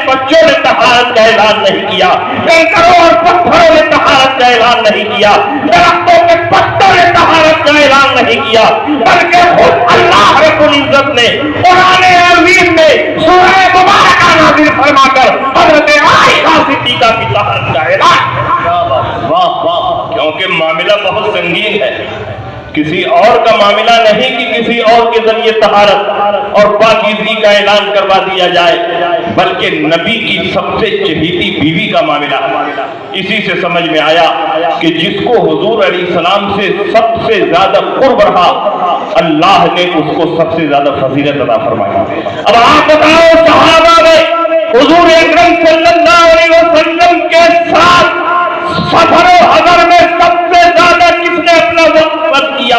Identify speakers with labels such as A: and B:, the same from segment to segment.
A: بچوں نے طہارت کا اعلان نہیں کیا، کنکروں اور پتھروں نے طہارت کا اعلان نہیں کیا، درختوں کے پتوں نے طہارت کا اعلان نہیں کیا، بلکہ خود اللہ رب العزت نے قرآن عظیم میں سورہ مبارکہ نازل فرما کر حضرت عائشہ صدیقہ کی طہارت کا اعلان، کیونکہ معاملہ بہت سنگین ہے، کسی اور کا معاملہ نہیں کہ کسی اور کے ذریعے طہارت اور پاکیزگی کا اعلان کروا دیا جائے، بلکہ نبی کی سب سے چہیتی بیوی کا معاملہ۔ اسی سے سمجھ میں آیا کہ جس کو حضور علیہ السلام سے سب سے زیادہ قرب رہا، اللہ نے اس کو سب سے زیادہ فضیلت عطا فرمایا۔ اب آپ بتاؤ، صحابہ میں حضور اکرم صلی اللہ علیہ وسلم کے ساتھ سفر و حضر میں سب سے زیادہ کس نے اپنا وقت خرچ کیا؟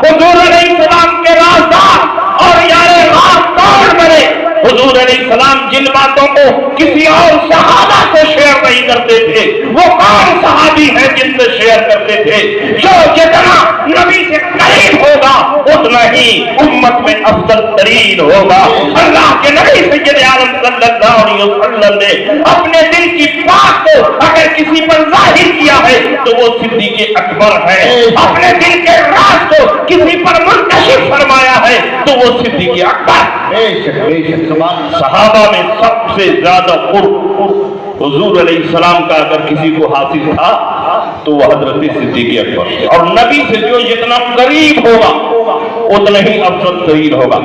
A: حضور علیہ السلام کے رازدار اور یار راز کون بنے؟ حضور علیہ السلام جن باتوں کو کسی اور صحابہ سے شیئر نہیں کرتے تھے، وہ کون صحابی ہیں جن سے شیئر کرتے تھے؟ جو جتنا نبی سے قریب ہوگا اتنا ہی امت میں افضل ترین ہوگا۔ اللہ کے نبی سید عالم صلی اللہ علیہ وسلم نے اپنے دل کی بات کو اگر کسی پر ظاہر کیا ہے تو وہ صدیق اکبر ہے، اپنے دل کے راز کو کسی پر منتشر فرمایا ہے تو وہ صدیق اکبر۔ صحابہ میں سب سے زیادہ قرب حضور علیہ السلام کا اگر کسی کو حاصل تھا تو وہ حضرت صدیق اکبر، اور نبی سے جو جتنا قریب ہوگا اتنا ہی افضل ترین ہوگا۔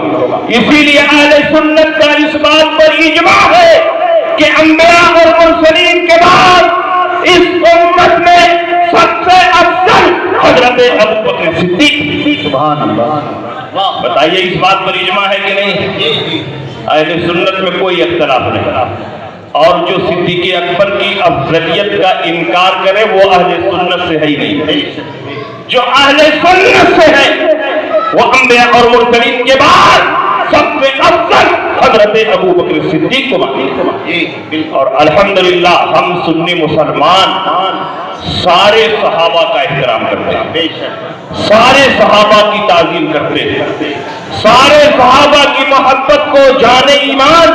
A: اسی لیے اہل سنت کا اس بات پر اجماع ہے کہ انبیاء اور مرسلین کے بعد اس امت میں سب سے افضل حضرت ابوبکر صدیق۔ سبحان اللہ، بتائیے اس بات پر اجماع ہے کہ نہیں؟ اہل سنت میں کوئی اختلاف نہیں، اور جو صدیق اکبر کی افضلیت کا انکار کرے وہ اہل سنت سے ہے ہی نہیں۔ جو اہل سنت سے ہے وہ انبیاء اور مرسلین کے بعد سب سے افضل حضرت ابوبکر صدیق کو مانتے، اور الحمدللہ ہم سنی مسلمان سارے صحابہ کا احترام کرتے ہیں، سارے صحابہ کی تعظیم کرتے ہیں، سارے صحابہ کی محبت کو جان ایمان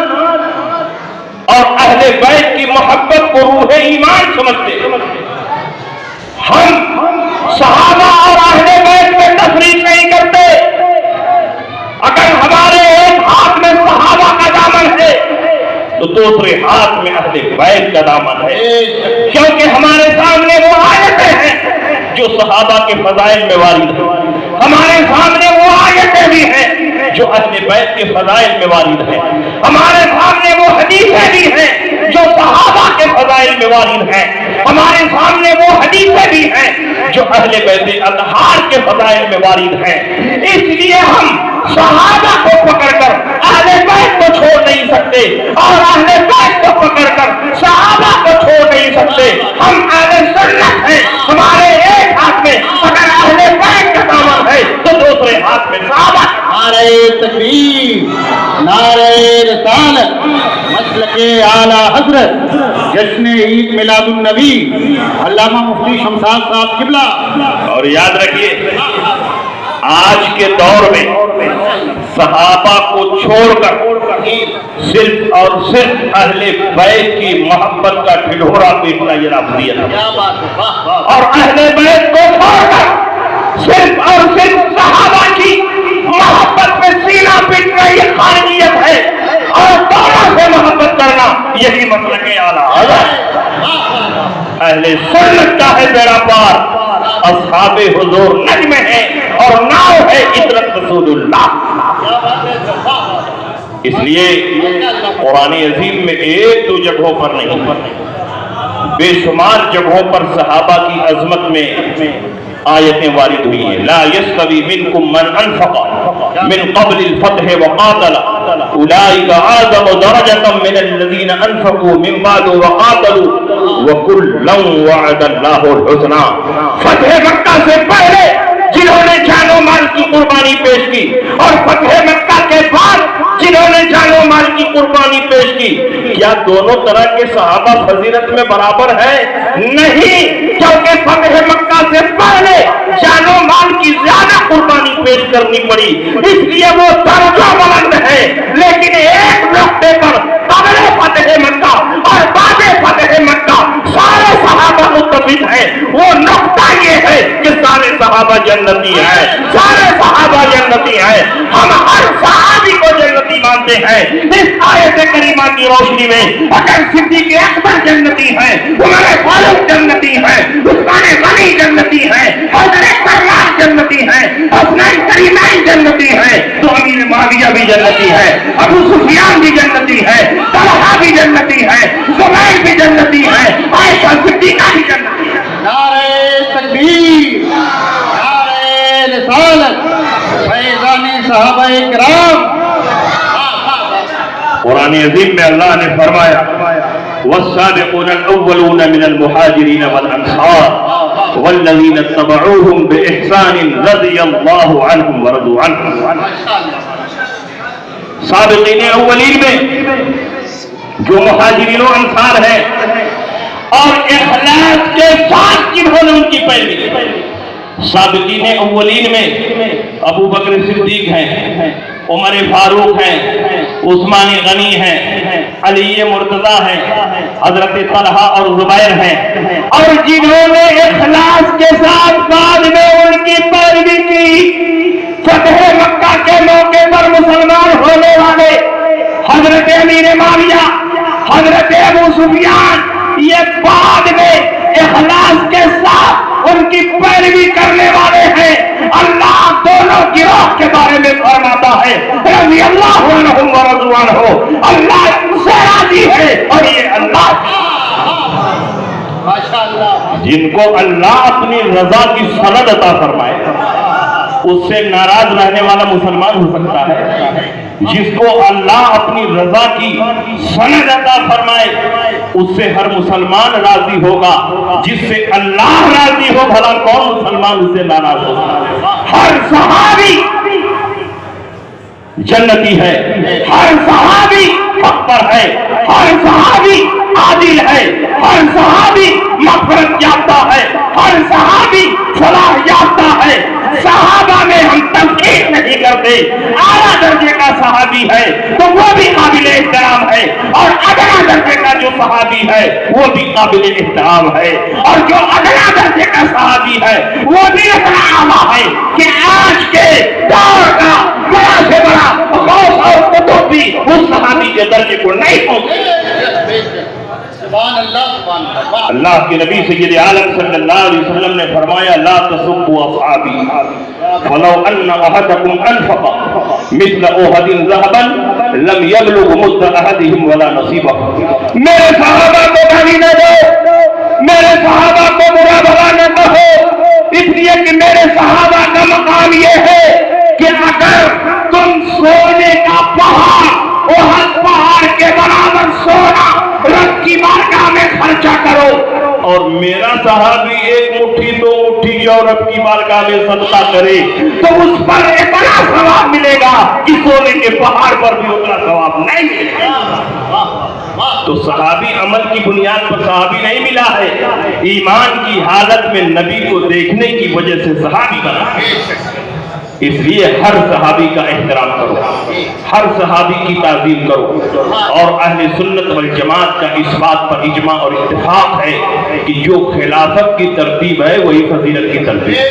A: اور اہل بیت کی محبت کو روح ایمان سمجھتے ہیں۔ ہم صحابہ اور اہل بیت میں تفریق نہیں کرتے۔ اگر ہمارے ایک ہاتھ میں صحابہ کا دامن ہے تو دوسرے ہاتھ میں اہل بیت کا دامن ہے، کیونکہ ہمارے سامنے وہ آیتیں ہیں جو صحابہ کے فضائل میں وارد ہیں، ہمارے سامنے وہ آیتیں بھی ہیں جو اہل بیت کے فضائل میں وارد ہیں، ہمارے سامنے وہ حدیثیں بھی ہیں جو صحابہ کے فضائل میں وارد ہیں، ہمارے سامنے وہ حدیثیں بھی ہیں جو اہل بیت اطہار کے فضائل میں وارد ہیں۔ اس لیے ہم صحابہ کو پکڑ کر اہل بیت کو چھوڑ نہیں سکتے، اور اہل بیت کو پکڑ کر صحابہ کو چھوڑ نہیں سکتے۔ ہم اہل سنت ہیں، ہمارے ایک ہاتھ میں اگر اہل بیت کا دامن ہے تو دوسرے ہاتھ میں صحابہ۔
B: نعرہ تکبیر، نعرہ رسالت، مسلک اعلی حضرت، جشن عید میلاد النبی علامہ مفتی شمشاد صاحب قبلہ۔
A: اور یاد رکھیے آج کے دور میں صحابہ کو چھوڑ کر صرف اور صرف اہل بیت کی محبت کا ڈھنڈورا پیٹنا یہ رافضیت ہے، اور اہل بیت کو چھوڑ کر صرف اور صرف صحابہ کی محبت میں سینہ پیٹنا یہ خارجیت ہے، اور دونوں سے محبت کرنا یہی مسلک اعلیٰ حضرت۔ اہل سنت کا ہے بیڑا پار، اصحاب حضور نجم ہے اور ناؤ ہے عطرت رسول اللہ۔ اس لیے قرآن عظیم میں ایک دو جگہوں پر نہیں، بے شمار جگہوں پر صحابہ کی عظمت میں آیتیں وارد ہوئی ہیں۔ لا یستوی منکم من انفق من قبل الفتح وقاتل اولئک اعظم درجۃ من الذین انفقوا من بعد وقاتلوا وکلا وعد اللہ الحسنى۔ فتح مکہ سے پہلے جنہوں نے جان و مال کی قربانی پیش کی، اور فتح مکہ کے بعد جنہوں نے جان و مال کی قربانی پیش کی، کیا دونوں طرح کے صحابہ فضیلت میں برابر ہیں؟ نہیں، کیونکہ فتح مکہ سے پہلے جان و مال کی زیادہ قربانی پیش کرنی پڑی، اس لیے وہ درجہ بلند ہے۔ لیکن ایک نقطے پر قبل فتح مکہ صحابہ جنتی ہیں، سارے صحابہ جنتی ہیں، ہم ہر صحابی کو جنتی مانتے ہیں۔ اس آیت کریمہ کی روشنی میں اگر صدیق اکبر جنتی ہے، عمر فاروق جنتی ہے، عثمان غنی جنتی ہے، حضرت کرار جنتی ہے، حسنین کریمین جنتی ہے، تو امیر معاویہ بھی جنتی ہے، ابو سفیان بھی جنتی ہے، طلحہ بھی جنتی ہے، زبیر بھی جنتی ہے، عائشہ صدیقہ بھی جنتی ہے۔
B: نعرہ تکبیر، نعرہ رسالت، فیضان صحابہ کرام۔
A: قرآن عظیم میں اللہ نے فرمایا والسابقون الاولون من المہاجرین والانصار والذین اتبعوهم بإحسان رضی اللہ عنہم ورضوا عنہ۔ سابقین اولین میں جو مہاجرین و انصار ہیں اور اخلاص کے ساتھ جنہوں نے ان کی پیروی کی، سابقین اولین میں ابو بکر صدیق ہیں، عمر فاروق ہیں، عثمان غنی ہیں، علی مرتضیٰ ہیں، حضرت طلحہ اور زبیر ہیں، اور جنہوں نے اخلاص کے ساتھ بعد میں ان کی پیروی کی، فتح مکہ کے موقع پر مسلمان ہونے والے حضرت امیر معاویہ، حضرت ابو سفیان، یہ بعد میں اخلاص کے ساتھ ان کی پیروی کرنے والے ہیں۔ اللہ دونوں گروہ کے بارے میں فرماتا ہے رضی اللہ عنہم ورضوا عنہ، اللہ ان سے راضی ہے اور یہ اللہ جن کو اللہ اپنی رضا کی سند عطا فرمائے اس سے ناراض رہنے والا مسلمان ہو سکتا ہے؟ جس کو اللہ اپنی رضا کی سند عطا فرمائے اس سے ہر مسلمان راضی ہوگا، جس سے اللہ راضی ہو بھلا کون مسلمان اس سے ناراض ہوگا؟ ہر صحابی جنتی ہے، ہر صحابی حق پر ہے، ہر صحابی عادل ہے، ہر صحابی مغفرت یافتہ ہے، ہر صحابی صلاح یافتہ ہے۔ صحابہ میں ہم تفکیک نہیں کرتے، اعلیٰ درجے کا صحابی ہے تو وہ بھی قابل احترام ہے، اور ادنا درجے کا جو صحابی ہے وہ بھی قابل احترام ہے، اور جو ادنا درجے کا صحابی ہے وہ بھی اتنا اعلیٰ ہے کہ آج کے دور کا بڑا سے بڑا غوث اور قطب بھی اس صحابی کے درجے کو نہیں پہنچے۔ اللہ کے نبی سید عالم صلی اللہ علیہ وسلم نے فرمایا لا تسبوا اصحابی فلو ان احدکم انفق مثل احد ذهبا لم يبلغ مد احدهم ولا نصیبہ۔ میرے صحابہ کو گالی نہ دو، میرے صحابہ کو برا بھلا نہ کہو، اس لیے کہ میرے صحابہ کا مقام یہ ہے کہ اگر تم سونے کا پہاڑ احد پہاڑ کے برابر سونا رب کی بارگاہ میں خرچہ کرو، اور میرا صحابی ایک مٹھی دو مٹھی یورپ کی بارگاہ میں صدقہ کرے تو اس پر اتنا ثواب ملے گا کہ سونے کے پہاڑ پر بھی اتنا ثواب نہیں ملے گا۔ تو صحابی عمل کی بنیاد پر صحابی نہیں ملا ہے، ایمان کی حالت میں نبی کو دیکھنے کی وجہ سے صحابی بنا۔ اس لیے ہر صحابی کا احترام کرو، ہر صحابی کی تعظیم کرو، اور اہل سنت والجماعت کا اس بات پر اجماع اور اتفاق ہے کہ جو خلافت کی ترتیب ہے وہی فضیلت کی ترتیب ہے۔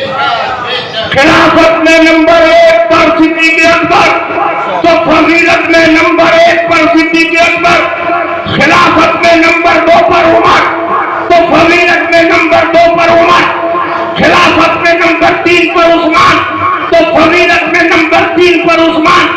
A: خلافت میں نمبر 1 پر صدیق اکبر تو فضیلت میں نمبر 1 پر صدیق اکبر، خلافت میں نمبر 2 پر عمر تو فضیلت میں نمبر 2 پر عمر، خلافت میں نمبر 3 پر عثمان تو فضیلت میں نمبر 3 پر عثمان،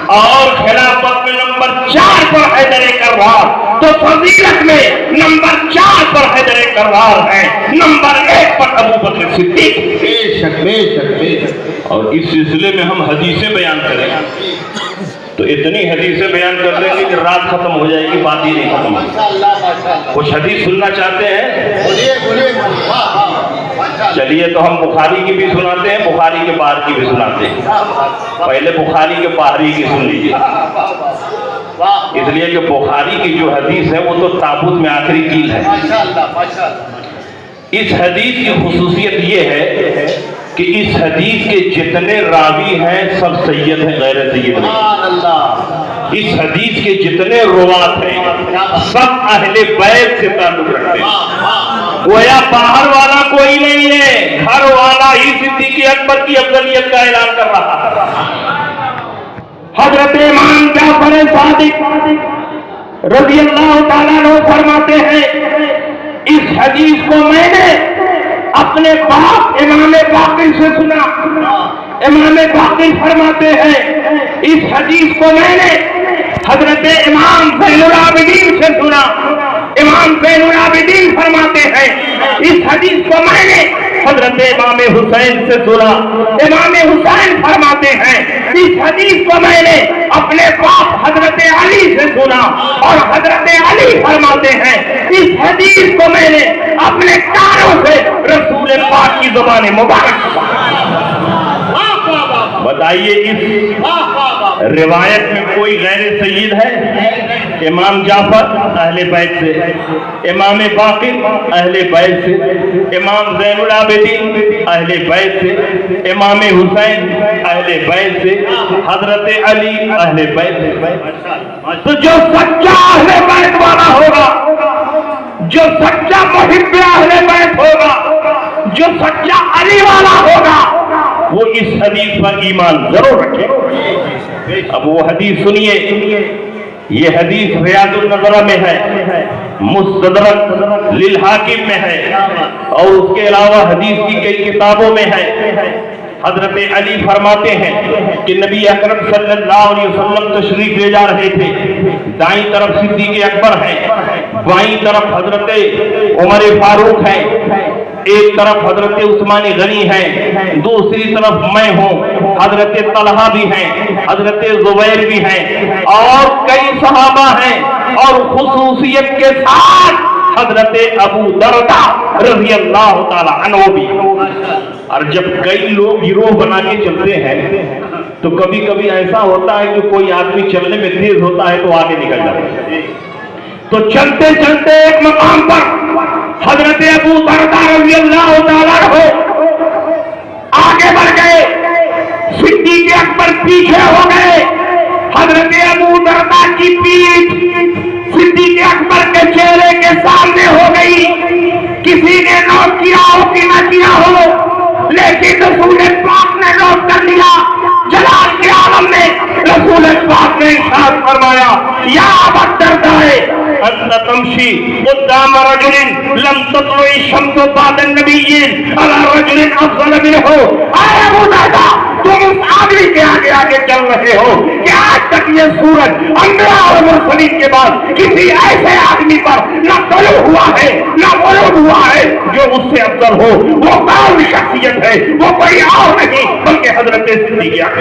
A: اور خلافت میں نمبر 4 پر حیدر کرار تو فضیلت میں نمبر 4 پر حیدر کرار ہے، نمبر 1 پر ابو بکر صدیق۔ بے شک بے شک بے شک۔ اور اس سلسلے میں ہم حدیثیں بیان کریں تو اتنی حدیثیں بیان کر دیں گے کہ رات ختم ہو جائے گی، بات ہی نہیں ختم ہوگی۔ کچھ حدیث سننا چاہتے ہیں؟ چلیے تو ہم بخاری کی بھی سناتے ہیں، بخاری کے باہر کی بھی سناتے ہیں۔ پہلے بخاری کے باہری کی سن لیجیے، اس لیے کہ بخاری کی جو حدیث ہے وہ تو تابوت میں آخری کیل ہے۔ اس حدیث کی خصوصیت یہ ہے کہ اس حدیث کے جتنے راوی ہیں سب سید ہیں، غیر سید نہیں۔ اس حدیث کے جتنے روات ہیں سب اہل بیت سے تعلق رکھتے ہیں۔ گویا باہر والا کوئی نہیں ہے، گھر والا ہی صدیق اکبر کی افضلیت کا اعلان کر رہا ہے۔ حضرت امام جعفر صادق رضی اللہ تعالیٰ عنہ فرماتے ہیں اس حدیث کو میں نے اپنے باپ امام باقر سے سنا۔ امام باقر فرماتے ہیں اس حدیث کو میں نے حضرت امام زین العابدین سے سنا۔ امام زین العابدین فرماتے ہیں اس حدیث کو میں نے حضرت امام حسین سے سنا۔ امام حسین فرماتے ہیں اس حدیث کو میں نے اپنے باپ حضرت علی سے سنا، اور حضرت علی فرماتے ہیں اس حدیث کو میں نے اپنے کانوں سے رسول پاک کی زبان مبارک سے سنا۔ بتائیے اس روایت میں کوئی غیر سید ہے؟ امام جعفر اہل بیت سے، امام باقر اہل بیت سے، امام زین العابدین اہل بیت سے، امام حسین اہل بیت سے، حضرت علی اہل بیت سے۔ تو جو سچا اہل بیت والا ہوگا، جو سچا محب اہل بیت ہوگا، جو سچا علی والا ہوگا، وہ اس حدیث پر ایمان ضرور رکھے۔ اب وہ حدیث سنیے، یہ حدیث ریاض النظرہ میں ہے، مستدرک للحاکم میں ہے، اور اس کے علاوہ حدیث کی کئی کتابوں میں ہے۔ حضرت علی فرماتے ہیں کہ نبی اکرم صلی اللہ علیہ وسلم تشریف لے جا رہے تھے، دائیں طرف صدیق اکبر ہیں، بائیں طرف حضرت عمر فاروق ہیں، ایک طرف حضرت عثمان غنی ہیں، دوسری طرف میں ہوں، حضرت طلحہ بھی ہیں، حضرت زبیر بھی ہیں، اور کئی صحابہ ہیں، اور خصوصیت کے ساتھ حضرت ابو دردہ رضی اللہ تعالی عنہ بھی۔ اور جب کئی لوگ گروہ بنا کے چلتے ہیں تو کبھی کبھی ایسا ہوتا ہے کہ کوئی آدمی چلنے میں تیز ہوتا ہے تو آگے نکل جاتا ہے۔ تو چلتے چلتے ایک مقام پر حضرت ابو دردہ رضی اللہ تعالیٰ عنہ آگے بڑھ گئے، صدیق اکبر پیچھے ہو گئے۔ حضرت ابو دردہ کی پیٹھ صدیق اکبر کے چہرے کے سامنے ہو گئی۔ کسی نے نوٹ کیا ہو کہ نہ کیا ہو، لیکن رسول پاک نے نوٹ کر لیا۔ جلال کے عالم میں رسول پاک نے ارشاد فرمایا، یا ابا الدرداء انت تمشی قدام رجل لم تطلع الشمس بعد النبیین علی رجل افضل منہ۔ اے ابو درداء، تم اس آدمی کے آگے آگے چل رہے ہو کہ آج تک یہ سورج انبیاء اور مرسلین کے بعد کسی ایسے آدمی پر نہ طلوع ہوا ہے نہ غروب ہوا ہے جو اس سے افضل ہو۔ وہ کون شخصیت ہے؟ وہ کوئی اور نہیں بلکہ حضرت صدیق اکبر۔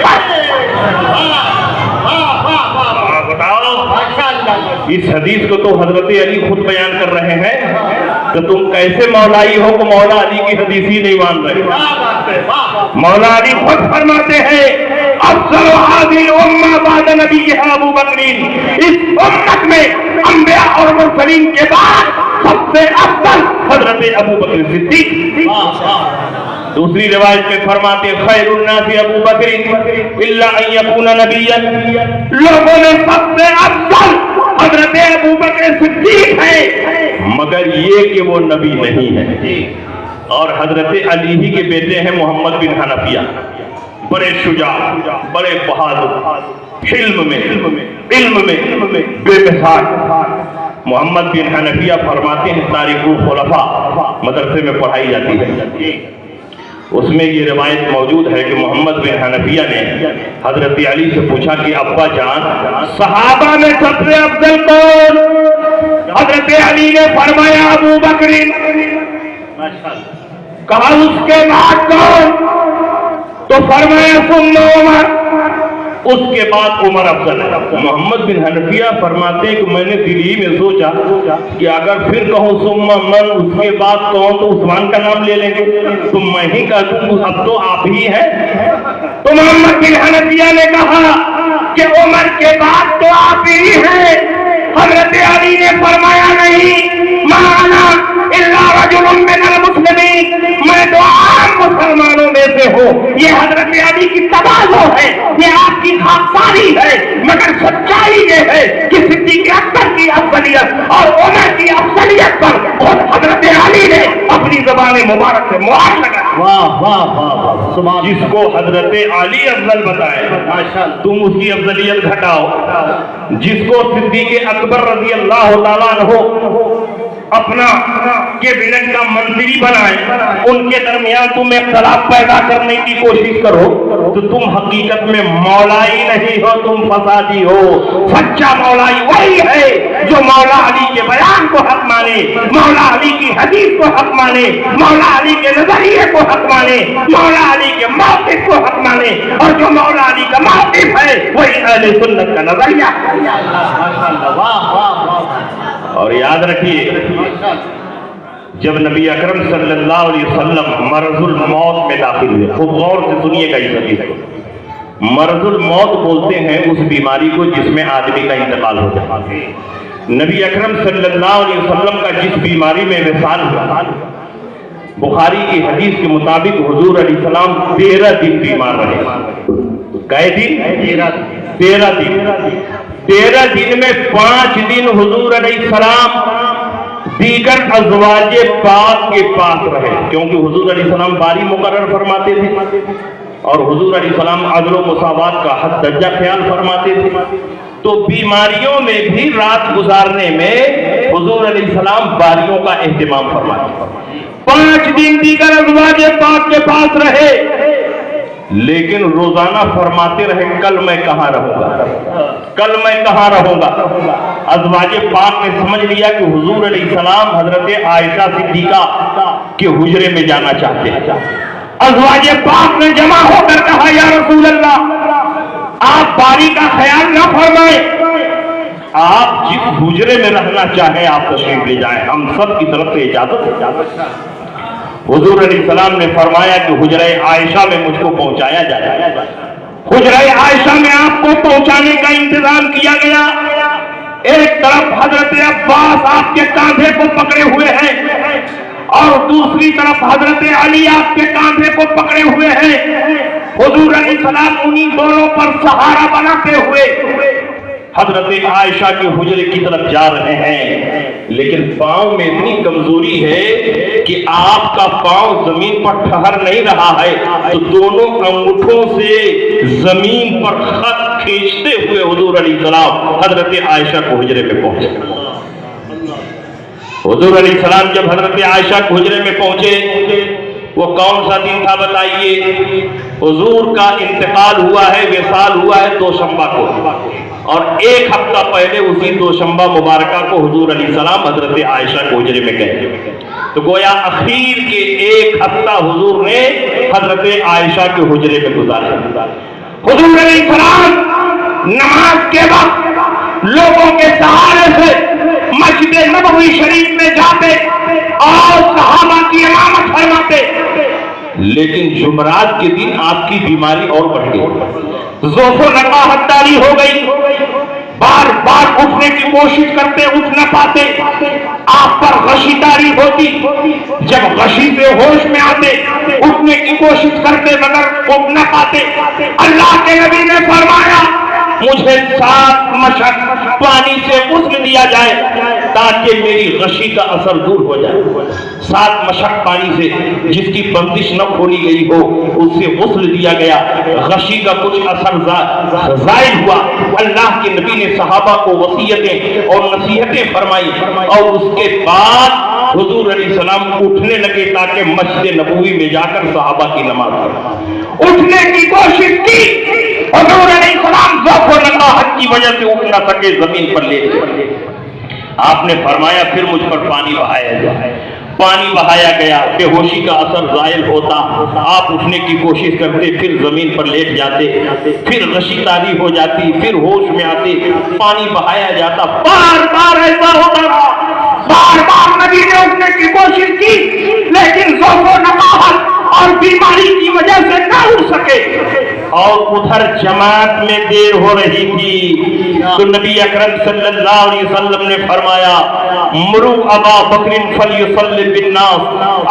A: بتاؤ، اس حدیث کو تو حضرت علی خود بیان کر رہے ہیں، تو تم کیسے مولائی ہو کہ مولا علی کی حدیث ہی نہیں مان رہے؟ مولا علی خود فرماتے ہیں، افضل هذه الامه بعد نبیها ابو بکر، اس امت میں انبیاء اور مرسلین کے بعد سب سے افضل حضرت ابو بکر صدیق۔ دوسری روایت میں فرماتے ہیں، خیر الناس ابو بکر الا ان یکون نبیا، لوگوں میں سب سے افضل حضرت ابو بکر صدیق ہے، مگر یہ کہ وہ نبی نہیں ہے۔ اور حضرت علی ہی کے بیٹے ہیں محمد بن حنفیہ، بڑے شجاع، بڑے بہادر، علم میں بے مثال۔ محمد بن حنفیہ فرماتے ہیں، تاریخ الخلفاء مدرسے میں پڑھائی جاتی ہے، اس میں یہ روایت موجود ہے کہ محمد بن حنفیہ نے حضرت علی سے پوچھا کہ ابا جان، صحابہ میں سب سے افضل کون؟ حضرت علی نے فرمایا ابو بکر۔ کہا اس کے بعد کون؟ تو فرمایا ثم عمر، اس کے بعد عمر افضل ہے۔ محمد بن حنفیہ فرماتے ہیں کہ میں نے دل ہی میں سوچا کہ اگر پھر کہوں ثم من، اس کے بعد کہوں تو عثمان کا نام لے لیں گے، تو میں ہی کہہ دوں اب تو آپ ہی ہیں۔ تو محمد بن حنفیہ نے کہا کہ عمر کے بعد تو آپ ہی ہیں۔ حضرت علی نے فرمایا نہیں، مانا الا رجل من المسلمین، میں تو عام مسلمانوں میں سے ہوں۔ یہ حضرت علی کی تواضع ہے، یہ آپ کی خاکساری ہے، مگر سچائی یہ ہے کہ صدیق اکبر کی افضلیت اور عمر کی افضلیت پر خود حضرت علی نبی نے اپنی زبان مبارک سے مہر لگا.
B: واہ واہ واہ واہ سبحان
A: جس کو حضرت علی افضل بتائے
B: ماشاءاللہ.
A: تم اس کی افضلیت گھٹاؤ. جس کو صدیق اکبر رضی اللہ تعالیٰ عنہ اپنا کیبنٹ کا منتری بنائے, ان کے درمیان تم اختلاف پیدا کرنے کی کوشش کرو تو تم حقیقت میں مولائی نہیں ہو, تم فسادی ہو. سچا مولائی وہی ہے جو مولا علی کے بیان کو حق مانے, مولا علی کی حدیث کو حق مانے, مولا علی کے نظریے کو حق مانے, مولا علی کے موقف کو حق مانے, اور جو مولا علی کا موقف ہے وہی اہل سنت کا نظریہ.
B: ماشاءاللہ واہ واہ واہ.
A: اور یاد رکھیے, جب نبی اکرم صلی اللہ علیہ وسلم مرض الموت میں داخل ہوئے, خوب غور سے سنیے گا اس حدیث کو. مرض الموت بولتے ہیں اس بیماری کو جس میں آدمی کا انتقال ہو جائے. نبی اکرم صلی اللہ علیہ وسلم کا جس بیماری میں وصال ہوا, بخاری کی حدیث کے مطابق حضور علیہ السلام 13 دن بیمار رہے. کئے دن؟ 13 دن. 13 دن میں 5 دن حضور علیہ السلام دیگر ازواج پاک کے پاس رہے, کیونکہ حضور علیہ السلام باری مقرر فرماتے تھے اور حضور علیہ السلام عدل و مساوات کا حد درجہ خیال فرماتے تھے. تو بیماریوں میں بھی رات گزارنے میں حضور علیہ السلام باریوں کا اہتمام فرماتے. 5 دن دیگر ازواج پاک کے پاس رہے, لیکن روزانہ فرماتے رہے کل میں کہاں رہوں گا, کل میں کہاں رہوں گا. ازواج پاک نے سمجھ لیا کہ حضور علیہ السلام حضرت عائشہ صدیقہ کے حجرے میں جانا چاہتے ہیں. ازواج پاک نے جمع ہو کر کہا یا رسول اللہ, آپ باری کا خیال نہ فرمائیں, آپ جس حجرے میں رہنا چاہیں آپ تشریف لے جائیں, ہم سب کی طرف سے اجازت. حضور علیہ السلام نے فرمایا کہ حجرہ عائشہ میں مجھ کو پہنچایا جائے. حجرہ عائشہ میں آپ کو پہنچانے کا انتظام کیا گیا. ایک طرف حضرت عباس آپ کے کاندھے کو پکڑے ہوئے ہیں اور دوسری طرف حضرت علی آپ کے کاندھے کو پکڑے ہوئے ہیں. حضور علیہ السلام انہی دونوں پر سہارا بناتے ہوئے حضرت عائشہ کے حجرے کی طرف جا رہے ہیں, لیکن پاؤں میں اتنی کمزوری ہے کہ آپ کا پاؤں زمین پر ٹھہر نہیں رہا ہے, تو دونوں انگوٹھوں سے زمین پر خط کھینچتے ہوئے حضور علیہ السلام حضرت عائشہ کو حجرے میں پہنچے. حضور علیہ السلام جب حضرت عائشہ کے حجرے میں پہنچے, وہ کون سا دن تھا بتائیے؟ حضور کا انتقال ہوا ہے, وصال ہوا ہے دوشنبہ کو, اور 1 ہفتہ پہلے اسی دوشنبہ مبارکہ کو حضور علیہ السلام حضرت عائشہ کے حجرے میں گئے. تو گویا اخیر کے 1 ہفتہ حضور نے حضرت عائشہ کے حجرے میں گزارے. حضور علیہ السلام نماز کے وقت لوگوں کے سہارے سے مسجد نبوی شریف میں جاتے اور صحابہ کی امامت فرماتے, لیکن جمعرات کے دن آپ کی بیماری اور بڑھ گئی, ضعف و نقاہت طاری ہو گئی, بار بار اٹھنے کی کوشش کرتے اٹھ نہ پاتے, آپ پر غشی طاری ہوتی, جب غشی سے ہوش میں آتے اٹھنے کی کوشش کرتے مگر اٹھ نہ پاتے. اللہ کے نبی نے فرمایا مجھے 7 مشق پانی سے غسل دیا جائے تاکہ میری غشی کا اثر دور ہو جائے. 7 مشق پانی سے جس کی بندش نہ کھولی گئی ہو اس سے غسل دیا گیا, غشی کا کچھ اثر زائل ہوا. اللہ کے نبی نے صحابہ کو وصیتیں اور نصیحتیں فرمائی اور اس کے بعد حضور علیہ السلام اٹھنے لگے تاکہ مسجد نبوی میں جا کر صحابہ کی نماز پڑھیں. اٹھنے کی کوشش کی, حضور علیہ السلام ضعف و نقاہت کی وجہ سے اٹھ نہ سکے, زمین پر لیٹ گئے. آپ نے فرمایا پھر مجھ پر پانی بہایا جائے. پانی بہایا گیا, بے ہوشی کا اثر زائل ہوتا, آپ اٹھنے کی کوشش کرتے پھر زمین پر لیٹ جاتے, پھر غشی طاری ہو جاتی, پھر ہوش میں آتے, پانی بہایا جاتا. بار بار ایسا ہوتا رہا, بار بار نبی نے اٹھنے کی کوشش کی لیکن ضعف و نقاہت اور بیماری کی وجہ سے نہ اٹھ سکے. اور ادھر جماعت میں دیر ہو رہی تھی تو نبی اکرم صلی اللہ علیہ وسلم نے فرمایا مرو ابا بکر فلیصلی بالناس,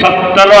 A: 17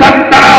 A: 17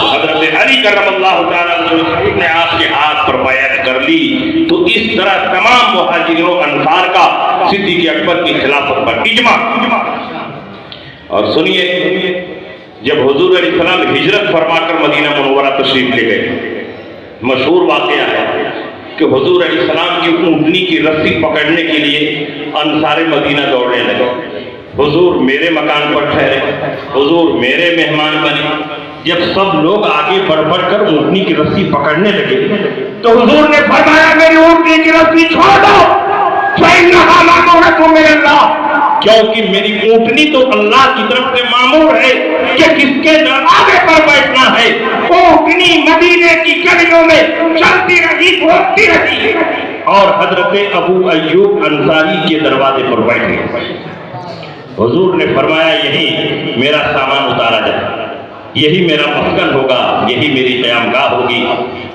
A: حضرت علی کرم اللہ تعالیٰ نے آپ کے ہاتھ پر بیعت کر لی تو اس طرح تمام مہاجرین و انصار کا صدیق اکبر کی خلافت پر اجماع۔ اور سنیے، جب حضور علیہ السلام ہجرت فرما کر مدینہ منورہ تشریف لے گئے، مشہور واقعہ ہے کہ حضور علیہ السلام کی اونٹنی کی رسی پکڑنے کے لیے انصار مدینہ دوڑنے لگے۔ حضور میرے مکان پر ٹھہرے، حضور میرے مہمان بنے۔ جب سب لوگ آگے بڑھ بڑھ کر اونٹنی کی رسی پکڑنے لگے تو حضور نے فرمایا میری اونٹنی کی رسی چھوڑ دو، فإنها مأمورة من اللہ، کیونکہ میری اونٹنی تو اللہ کی طرف سے مامور ہے کہ کس کے دروازے پر بیٹھنا ہے۔ اونٹنی مدینے کی گلیوں میں چلتی رہی، بھوکتی رہی اور حضرت ابو ایوب انصاری کے دروازے پر بیٹھے۔ حضور نے فرمایا یہی میرا سامان اتارا جائے، یہی میرا مسکن ہوگا، یہی میری قیام گاہ ہوگی۔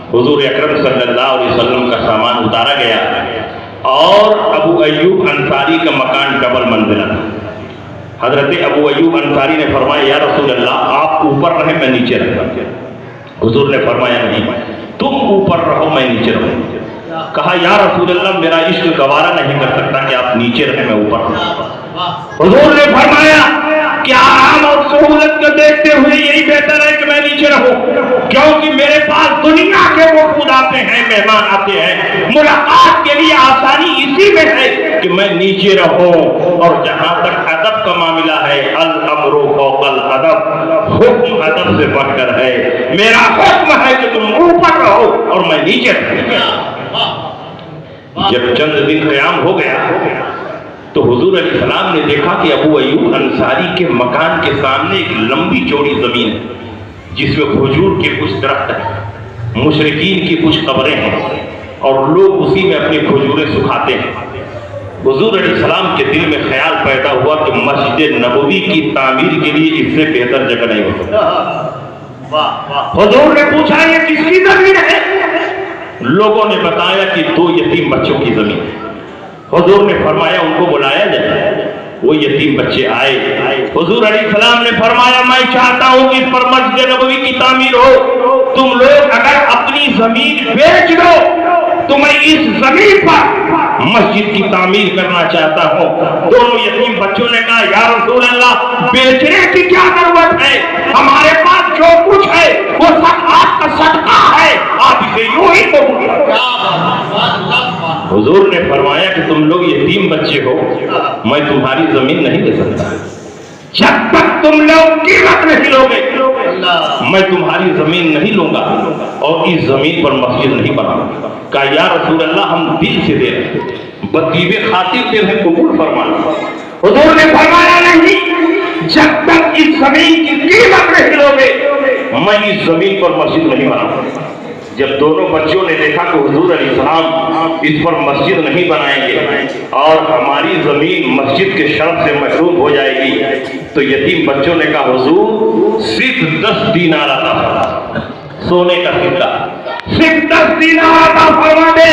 A: حضور اکرم صلی اللہ علیہ وسلم کا سامان اتارا گیا اور ابو ایوب انصاری کا مکان ڈبل منزلہ تھا۔ حضرت ابو ایوب انصاری نے فرمایا یا رسول اللہ آپ اوپر رہیں میں نیچے رہوں۔ حضور نے فرمایا نہیں، تم اوپر رہو میں نیچے رہوں۔ کہا یا رسول اللہ میرا عشق گوارا نہیں کر سکتا کہ آپ نیچے رہیں میں اوپر رہوں۔ حضور نے فرمایا کہ آرام اور سہولت کو دیکھتے ہوئے یہی بہتر ہے کہ میں نیچے رہوں، کیونکہ میرے پاس دنیا کے وفود آتے ہیں، مہمان آتے ہیں، ملاقات کے لیے آسانی اسی میں ہے کہ میں نیچے رہوں۔ اور جہاں تک ادب کا معاملہ ہے، الامر فوق الادب، حکم ادب سے بڑھ کر ہے۔ میرا حکم ہے کہ تم اوپر رہو اور میں نیچے رہوں۔ جب چند دن قیام ہو گیا تو حضور علیہ السلام نے دیکھا کہ ابو ایوب انصاری کے مکان کے سامنے ایک لمبی چوڑی زمین ہے جس میں کھجور کے کچھ درخت ہیں، مشرکین کی کچھ قبریں ہیں اور لوگ اسی میں اپنی کھجوریں سکھاتے ہیں۔ حضور علیہ السلام کے دل میں خیال پیدا ہوا کہ مسجد نبوی کی تعمیر کے لیے اس سے بہتر جگہ نہیں ہو سکتی۔ حضور نے پوچھا یہ کس کی زمین ہے؟ لوگوں نے بتایا کہ 2 یتیم بچوں کی زمین ہے۔ حضور نے فرمایا ان کو بلایا جائے۔ وہ یتیم بچے آئے۔ حضور علیہ السلام نے فرمایا میں چاہتا ہوں کہ اس پر مسجد نبوی کی تعمیر ہو، تم لوگ اگر اپنی زمین بیچ دو تو میں اس زمین پر مسجد کی تعمیر کرنا چاہتا ہوں۔ دونوں یتیم بچوں نے کہا یا رسول اللہ بیچنے کی کیا ضرورت ہے، ہمارے پاس جو کچھ ہے وہ سب آپ کا صدقہ ہے، آپ اسے یوں ہی قبول کرو۔ حضور نے فرمایا کہ تم لوگ یتیم بچے ہو، میں تمہاری زمین نہیں دے سکتا، جب تک تم لوگ قیمت نہیں لوگے میں تمہاری زمین نہیں لوں گا اور اس زمین پر مسجد نہیں بناؤں گا۔ کہا یا رسول اللہ ہم دل سے دے رہے ہیں، بطیب خاطر دے رہے، قبول فرمانا۔ حضور نے فرمایا نہیں، جب تک اس زمین کی قیمت نہیں لوگے میں اس زمین پر مسجد نہیں بناؤں گا۔ جب دونوں بچوں نے دیکھا کہ حضور علیہ السلام اس پر مسجد نہیں بنائیں گے اور ہماری زمین مسجد کے شرف سے محروم ہو جائے گی تو یتیم بچوں نے کہا حضور صرف 10 دینار عطا فرما، سونے کا سکہ صرف 10 دینار عطا فرما دے۔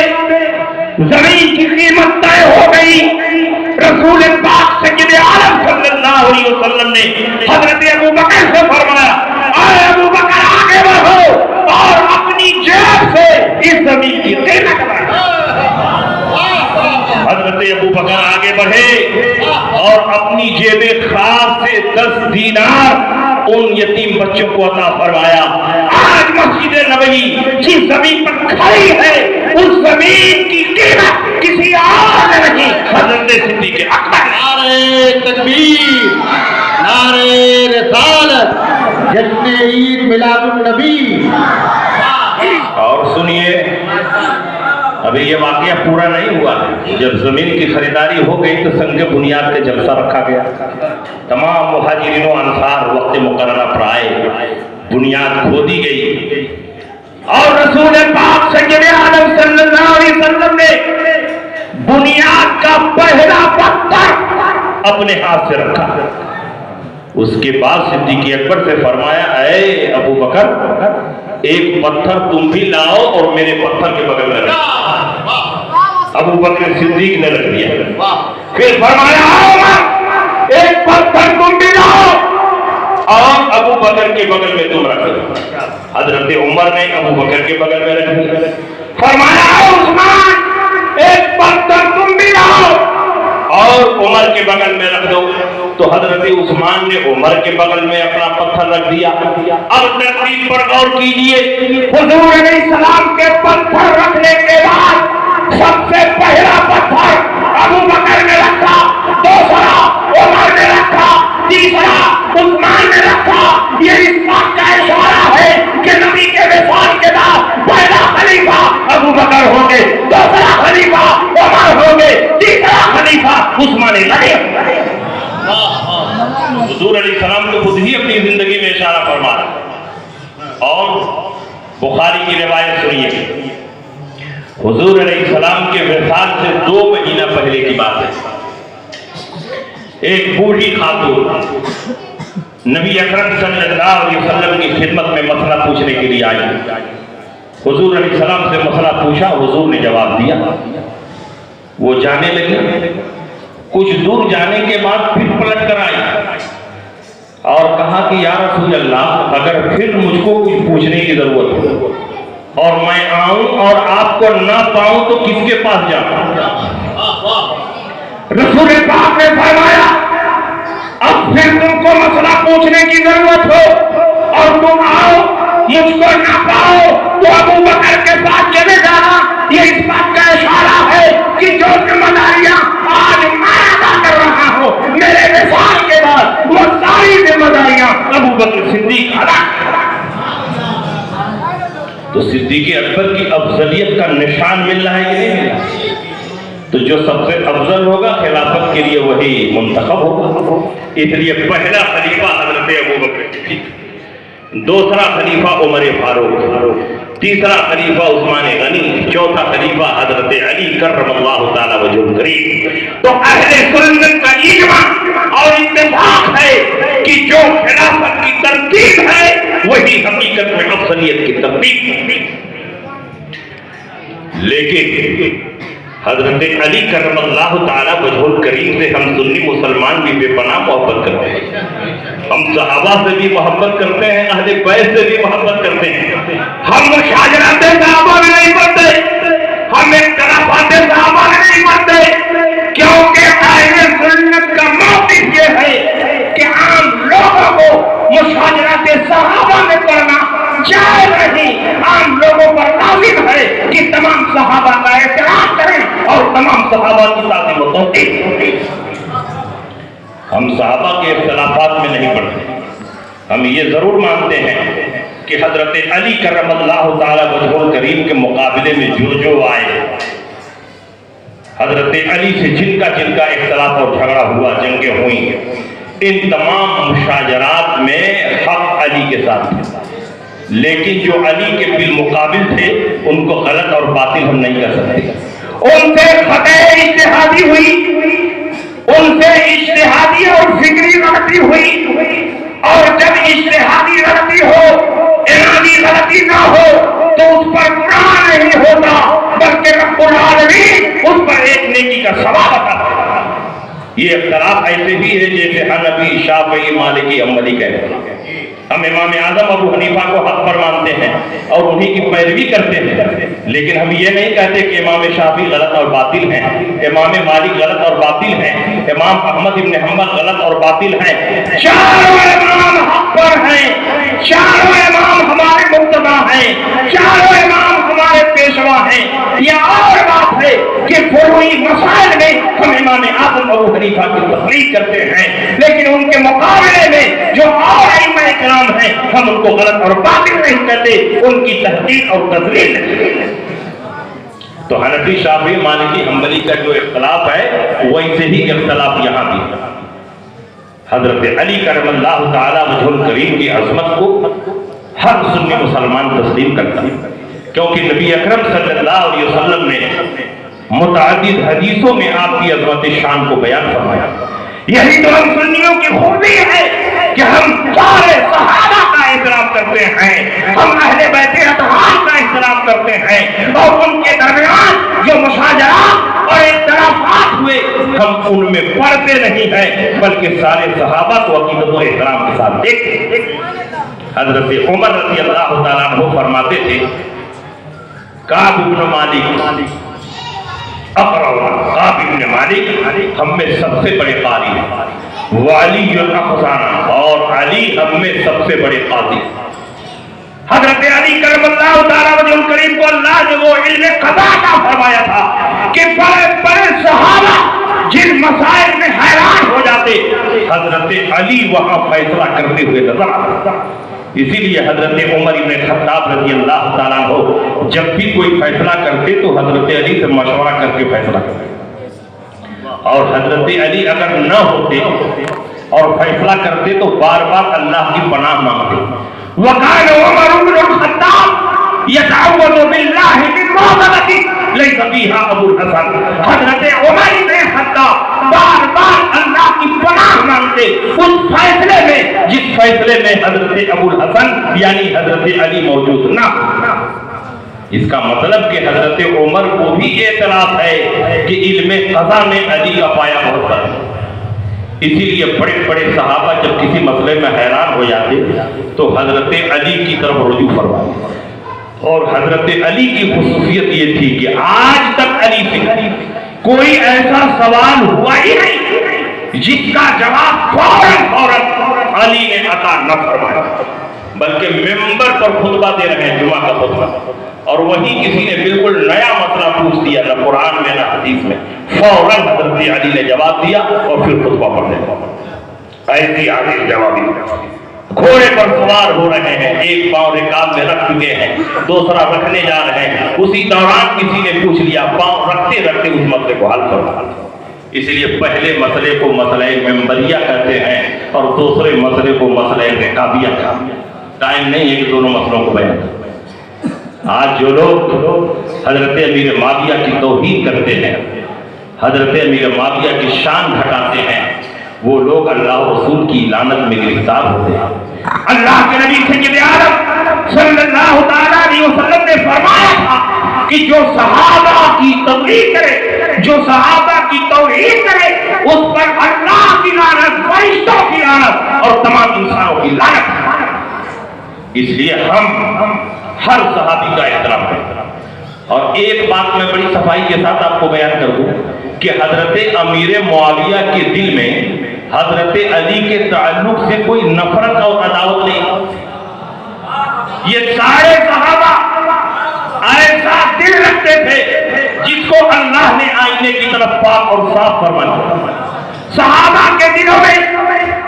A: زمین کی قیمت طے ہو گئی۔ رسول پاک سید عالم صلی اللہ علیہ وسلم نے حضرت ابو بکر سے فرمایا اے ابو بکر آگے بڑھو اور اپنی جیب سے اس زمین کی قیمت بڑھاؤ۔ حضرت ابو بکر آگے بڑھے اور اپنی جیب خاص سے 10 دینار ان یتیم بچوں کو عطا فرمایا۔ آج مسجد نبوی جس زمین پر کھڑی ہے اس زمین کی قیمت کسی اور نے نہیں، حضرت صدیق اکبر۔
B: نعرہ تکبیر، نعرہ رسالت، جشن عید میلاد النبی۔
A: اور سنیے ابھی یہ واقعہ پورا نہیں ہوا، جب زمین کی خریداری ہو گئی تو سنگ بنیاد کا جلسہ رکھا گیا۔ تمام مہاجرین و انصار وقت مقررہ پر آئے، بنیاد کھودی گئی اور رسول پاک سید عالم صلی اللہ علیہ وسلم نے بنیاد کا پہلا پتھر اپنے ہاتھ سے رکھا۔ اس کے بعد صدیق اکبر سے فرمایا اے ابو بکر ایک پتھر تم بھی لاؤ اور میرے پتھر کے بغل میں رکھو۔ ابو بکر صدیق نے رکھ دیا۔ پھر فرمایا ایک پتھر تم بھی لاؤ اور ابو بکر کے بغل میں تم رکھ دو۔ حضرت عمر نے ابو بکر کے بغل میں رکھ دیا، فرمایا عثمان ایک پتھر تم بھی لاؤ اور عمر کے بغل میں رکھ دو۔ تو حضرت عثمان نے عمر کے بغل میں اپنا پتھر رکھ دیا۔ اب ترتیب پر غور کیجیے، حضور علیہ السلام کے پتھر رکھنے کے بعد سب سے پہلا پتھر ابو بکر نے رکھا، دوسرا عمر نے رکھا، تیسرا عثمان نے رکھا۔ یہ اس بات کا اشارہ ہے کہ نبی کے وصال کے بعد پہلا خلیفہ ابو بکر ہوں گے، دوسرا خلیفہ عمر ہوں گے، تیسرا خلیفہ عثمان غنی۔ حضور علیہ السلام کو خود ہی اپنی زندگی میں اشارہ فرما رہا۔ اور بخاری کی روایت سنیے، حضور علیہ السلام کے وصال سے 2 مہینہ پہلے کی بات ہے، ایک بوڑھی خاتون نبی اکرم صلی اللہ علیہ وسلم کی خدمت میں مسئلہ پوچھنے کے لیے آئی۔ حضور علیہ السلام سے مسئلہ پوچھا، حضور نے جواب دیا، وہ جانے لگی۔ کچھ دور جانے کے بعد پھر پلٹ کر آئی اور کہا کہ یا رسول اللہ، اگر پھر مجھ کو کچھ پوچھنے کی ضرورت ہو اور میں آؤں اور آپ کو نہ پاؤں تو کس کے پاس جاؤں؟ رسول پاک نے فرمایا اب پھر تم کو مسئلہ پوچھنے کی ضرورت ہو اور تم آؤ مجھ کو نہ پاؤ تو ابو بکر کے پاس چلے جانا۔ یہ اس بات کا اشارہ ہے کہ جو ذمہ داریاں آج میں ادا کر رہا ہوں میرے وصال کے بعد وہ ساری ذمہ داریاں ابو بکر صدیق ادا کر رہا ہے۔ تو صدیق اکبر کی افضلیت کا نشان مل رہا ہے کہ نہیں مل رہا؟ تو جو سب سے افضل ہوگا خلافت کے لیے وہی منتخب ہوگا۔ اس لیے پہلا خلیفہ حضرت ابو بکر صدیق، دوسرا خلیفہ عمر فاروق، تیسرا خلیفہ عثمان غنی، چوتھا خلیفہ حضرت علی کرم اللہ تعالی وجہ الکریم۔ تو اہل سنت کا اجماع اور اتفاق ہے کہ جو خلافت کی ترتیب ہے وہی حقیقت میں افضلیت کی ترتیب ہے۔ لیکن حضرت علی کرم اللہ تعالی وجہ الکریم سے ہم سنی مسلمان بھی بے پناہ محبت کرتے ہیں، ہم صحابہ سے بھی محبت کرتے ہیں، اہل بیت سے بھی محبت کرتے ہیں۔ ہم مشاجرات صحابہ میں نہیں پڑھتے، ہم اختلافات صحابہ میں نہیں پڑھتے، کیونکہ اہل سنت کا موقف یہ ہے کہ عام لوگوں کو مشاجرات صحابہ میں پڑھنا جائز نہیں۔ عام لوگوں پر لازم ہے کہ تمام صحابہ کا احترام کریں اور تمام صحابہ کی تعظیم و توقیر۔ ہم صحابہ کے اختلافات میں نہیں پڑھتے، ہم یہ ضرور مانتے ہیں کہ حضرت علی کرم اللہ تعالی وجہ الکریم کے مقابلے میں جو آئے، حضرت علی سے جن کا اختلاف اور جھگڑا ہوا، جنگیں ہوئیں، ان تمام مشاجرات میں حق علی کے ساتھ تھے، لیکن جو علی کے بالمقابل تھے ان کو غلط اور باطل ہم نہیں کر سکتے۔ ان سے خطۂ اجتہادی ہوئی، ان سے اجتہادی اور فکری غلطی ہوئی، اور جب اجتہادی غلطی ہو، ارادی غلطی نہ ہو تو اس پر گناہ نہیں ہوتا، بلکہ رب العالمین اس پر ایک نیکی کا ثواب عطا کرتا ہے۔ یہ اختلاف ایسے بھی ہے جیسے حنفی، شافعی، مالکی، حنبلی کہتے ہیں۔ ہم امام اعظم ابو حنیفہ کو حق پر مانتے ہیں اور انہی کی پیروی کرتے ہیں، لیکن ہم یہ نہیں کہتے کہ امام شافعی غلط اور باطل ہیں، امام مالک غلط اور باطل ہیں، امام احمد بن حنبل غلط اور باطل ہیں۔ چاروں امام حق پر ہیں، چاروں امام ہمارے مقتدی ہیں، چاروں امام ہمارے پیشوا ہیں۔ یہ اور بات ہے کہ فروعی مسائل میں ہم امام اعظم ابو حنیفہ کی تقلید کرتے ہیں، لیکن ان کے مقابلے میں جو اور ائمہ کرام ہیں ہم ان کو غلط اور باطل نہیں کہتے، ان کی تحقیق اور تذلیل نہیں۔ تو حنفی، شافعی، مالکی، حنبلی کا جو اختلاف ہے ویسے ہی اختلاف یہاں بھی ہے۔ حضرت علی کرم اللہ تعالی وجہ الکریم کی عظمت کو ہر سنی مسلمان تسلیم کرتا ہے، کیونکہ نبی اکرم صلی اللہ علیہ وسلم نے متعدد حدیثوں میں آپ کی عظمت شان کو بیان فرمایا۔ یہی تو ہم سنیوں کی خوبی ہے کہ ہم سارے صحابہ کا احترام کرتے ہیں، ہم اہل بیت اطہار کا احترام السلام کرتے ہیں اور ان کے درمیان جو مشاجرات اور اختلافات ہوئے ہم ان میں پڑھتے نہیں ہیں بلکہ سارے صحابہ کو عقیدت و احترام کے ساتھ دیکھتے ہیں۔ حضرت عمر رضی اللہ تعالیٰ عنہ فرماتے تھے کعب بن مالک کعب بن مالک ہم میں سب سے بڑے قاری ہیں، وعلی الاحزان اور علی ہم میں سب سے بڑے قاضی۔ حضرت علی کرم اللہ تعالیٰ وجہ الکریم کو اللہ نے وہ علم قضا عطا فرمایا تھا کہ بڑے بڑے صحابہ جن مسائل میں حیران ہو جاتے حضرت علی وہاں فیصلہ کرتے ہوئے نظر آتے۔ اسی لیے حضرت عمر بن خطاب رضی اللہ تعالیٰ عنہ جب بھی کوئی فیصلہ کرتے تو حضرت علی سے مشورہ کر کے فیصلہ کرتے، اور حضرت علی اگر نہ ہوتے اور فیصلہ کرتے تو بار بار اللہ کی پناہ مانگتے۔ وقال عمر بن الخطاب يتعوذ بالله من معضلته ليس فيها ابو الحسن۔ حضرت عمر بن خطاب بار بار اللہ کی پناہ مانگتے اس فیصلے میں جس فیصلے میں حضرت ابو الحسن یعنی حضرت علی موجود نہ ہو۔ اس کا مطلب کہ حضرت عمر کو بھی اعتراف ہے کہ علم قضا میں علی کا پایا بہت بڑا ہے۔ اسی لیے بڑے بڑے صحابہ جب کسی مسئلے میں حیران ہو جاتے تو حضرت علی کی طرف رجوع فرماتے، اور حضرت علی کی خصوصیت یہ تھی کہ آج تک علی سے کوئی ایسا سوال ہوا ہی نہیں جس کا جواب فوراً علی نے عطا نہ فرمایا، بلکہ ممبر پر خطبہ دے رہے ہیں جمعہ کا خطبہ، اور وہی کسی نے بالکل نیا مسئلہ پوچھ دیا نہ قرآن میں نہ حدیث میں، فوراً حضرت علی نے جواب دیا اور پھر خطبہ پڑھنے لگا۔ ایسی عادل جوابی، گھوڑے پر سوار ہو رہے ہیں، ایک پاؤں رکاب میں رکھ چکے ہیں، دوسرا رکھنے جا رہے ہیں، اسی دوران کسی نے پوچھ لیا، پاؤں رکھتے رکھتے اس مسئلے کو حل کرو۔ اس لیے پہلے مسئلے کو مسئلہ ممبریہ کہتے ہیں اور دوسرے مسئلے کو مسئلہ رکابیہ کہتے ہیں۔ ٹائم نہیں ہے کہ دونوں مسئلوں کو بیان کریں۔ آج جو لوگ حضرت امیر معاویہ کی توہین کرتے ہیں، حضرت امیر معاویہ کی شان گھٹاتے ہیں، وہ لوگ اللہ و رسول کی لعنت میں گرفتار ہوتے ہیں۔ اللہ کے نبی سید عالم صلی اللہ تعالیٰ علیہ وسلم نے فرمایا تھا کہ جو صحابہ کی تبلیغ کرے، جو صحابہ کی توہین کرے، اس پر اللہ کی لعنت، فرشتوں کی لعنت اور تمام انسانوں کی لعنت۔ اس لیے ہم ہر صحابی کا احترام کریں۔ اور ایک بات میں بڑی صفائی کے ساتھ آپ کو بیان کر دوں کہ حضرت امیر معاویہ کے دل میں حضرت علی کے تعلق سے کوئی نفرت اور عداوت نہیں۔ یہ سارے صحابہ ایسا دل رکھتے تھے جس کو اللہ نے آئینے کی طرف پاک اور صاف فرمایا۔ صحابہ کے دلوں میں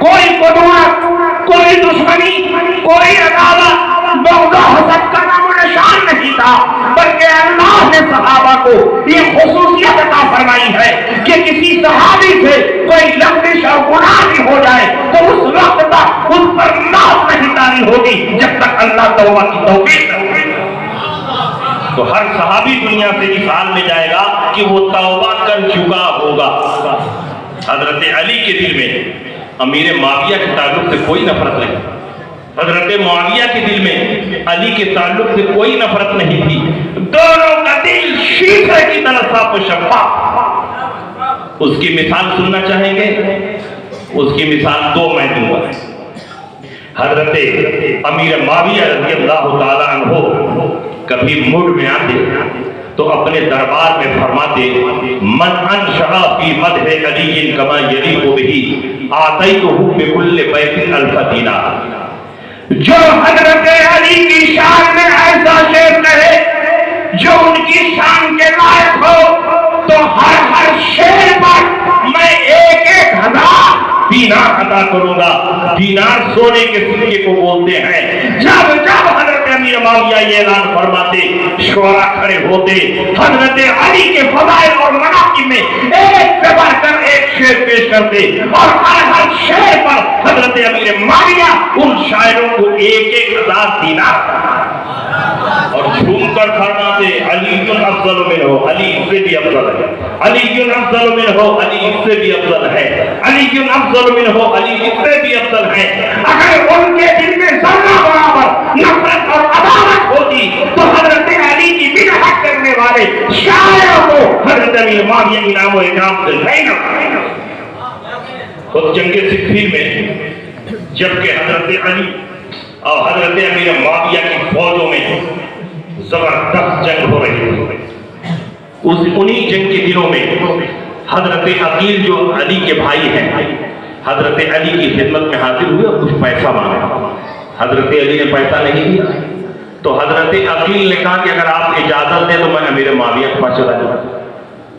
A: کوئی قدرت، کوئی دشمنی، کوئی عداوت، بغض و حسد کا نام و نشان نہیں تھا، بلکہ اللہ نے صحابہ کو یہ خصوصیت عطا فرمائی ہے کہ کسی صحابی سے کوئی لغزش اور گناہ بھی ہو جائے تو اس وقت تک اس پر موت نہیں طاری ہوگی جب تک اللہ توبہ کی توفیق نہ دے۔ تو ہر صحابی دنیا سے اس حال میں جائے گا کہ وہ توبہ کر چکا ہوگا۔ حضرت علی کے دل میں امیر معاویہ کے تعلق سے کوئی نفرت نہیں، حضرت معاویہ کے دل میں علی کے تعلق سے کوئی نفرت نہیں تھی۔ دونوں کا دل شیشے کی طرح صاف و شفاف۔ اس کی مثال سننا چاہیں گے؟ اس کی مثال دو میں دوں گا۔ حضرت امیر معاویہ رضی اللہ تعالیٰ عنہ کبھی موڈ میں آتے تو اپنے دربار میں فرماتے، من انشأ فی مدح علی کما یلیق بہ آتیتہ بکل بیت الف دینار۔ جو حضرت علی کی شان میں ایسا شعر کہے جو ان کی شان کے لائق ہو تو ہر شعر پر میں 1,000 دینار عطا کروں گا۔ دینار سونے کے سکے کو بولتے ہیں۔ جب حضرت امیر معاویہ یہ اعلان فرماتے شعراء کھڑے ہوتے، حضرت علی کے فضائل اور مناقب میں ایک سے بڑھ کر ایک شعر پیش کرتے، اور ہر شعر پر حضرت امیر معاویہ ان شاعروں کو 1,000 دینار اور جھوم کر فرماتے، علی افضل منہ، علی اس سے بھی افضل ہے، علی افضل منہ، علی اس سے بھی افضل ہے، علی افضل منہ، علی اس سے بھی افضل ہے۔ اگر ان کے دل میں ذرہ برابر نفرت اور عداوت ہوتی تو حضرت والے شاعروں کو حضرت امیر معاویہ انعام و اکرام سے لینا۔ خود جنگ صفین میں جبکہ حضرت علی اور حضرت امیر معاویہ کی فوجوں میں زبردست جنگ ہو رہی تھی، انہی جنگ کے دنوں میں حضرت عقیل جو علی کے بھائی ہیں حضرت علی کی خدمت میں حاضر ہوئے اور کچھ پیسہ مانگا۔ حضرت علی نے پیسہ نہیں دیا تو حضرت عقیل نے کہا کہ اگر آپ اجازت دیں تو میں امیر معاویہ کے پاس چلا جاؤں۔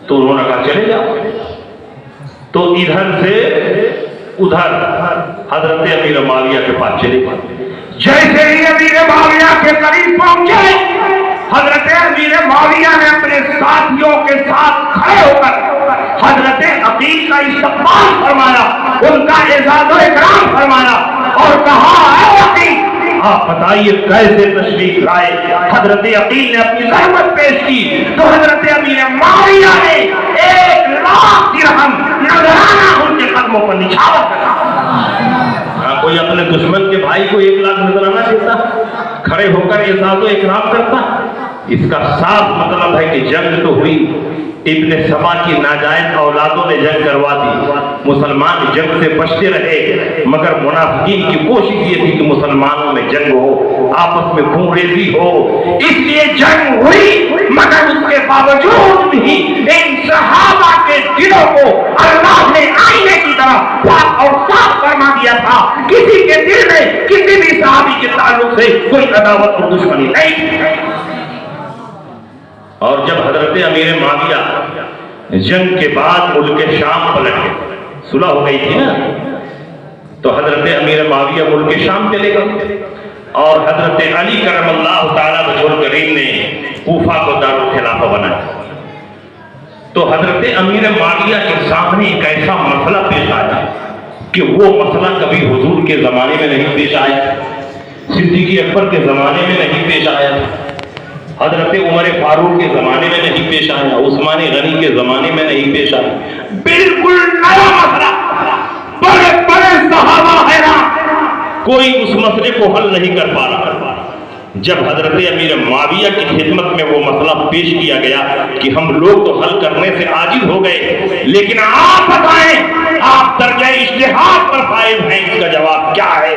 A: تو انہوں نے کہا چلے جاؤ۔ تو ادھر سے ادھر حضرت امیر معاویہ کے پاس چلے گئے۔ جیسے ہی امیر معاویہ کے قریب پہنچے حضرت امیر معاویہ نے اپنے ساتھیوں کے ساتھ کھڑے ہو کر حضرت عقیل کا استقبال فرمایا، ان کا اعزاز و اکرام فرمایا اور کہا اے عقیل آپ بتائیے کیسے تشریف لائے۔ حضرت عقیل نے اپنی زحمت پیش کی تو حضرت امیر معاویہ نے 1,00,000 درہم نذرانہ ان کے قدموں پر نچھاور کرا۔ کوئی اپنے دشمن کے بھائی کو 1,00,000 نذرانہ دیتا، کھڑے ہو کر اعزاز و اکرام کرتا؟ اس کا صاف مطلب ہے کہ جنگ تو ہوئی، ابن سبا کی ناجائز اولادوں نے جنگ کروا دی، مسلمان جنگ سے بچتے رہے، مگر منافقین کی کوشش یہ تھی کہ مسلمانوں میں جنگ ہو، آپس میں خون ریزی ہو، اس لیے جنگ ہوئی، مگر اس کے باوجود بھی ان صحابہ کے دلوں کو اللہ نے آئینے کی طرح پاک اور صاف فرما دیا تھا، کسی کے دل میں کسی بھی صحابی کے تعلق سے کوئی عداوت اور دشمنی نہیں۔ اور جب حضرت امیر معاویہ جنگ کے بعد ملک شام پلٹ گئے، صلح ہو گئی تھی نا، تو حضرت امیر معاویہ ملک شام چلے گئے اور حضرت علی کرم اللہ تعالیٰ وجہ الکریم نے کوفہ کو دارالخلافہ بنایا۔ تو حضرت امیر معاویہ کے سامنے ایک ایسا مسئلہ پیش آیا کہ وہ مسئلہ کبھی حضور کے زمانے میں نہیں پیش آیا، صدیق اکبر کے زمانے میں نہیں پیش آیا، حضرت عمر فاروق کے زمانے میں نہیں پیش آیا، عثمان غنی کے زمانے میں نہیں پیش آیا، بالکل نیا مسئلہ، بڑے بڑے صحابہ حیران، کوئی اس مسئلے کو حل نہیں کر پا رہا۔ جب حضرت امیر معاویہ کی خدمت میں وہ مسئلہ پیش کیا گیا کہ ہم لوگ تو حل کرنے سے عاجز ہو گئے، لیکن آپ بتائیں آپ درجہ اجتہاد پر فائز ہیں، اس کا جواب کیا ہے؟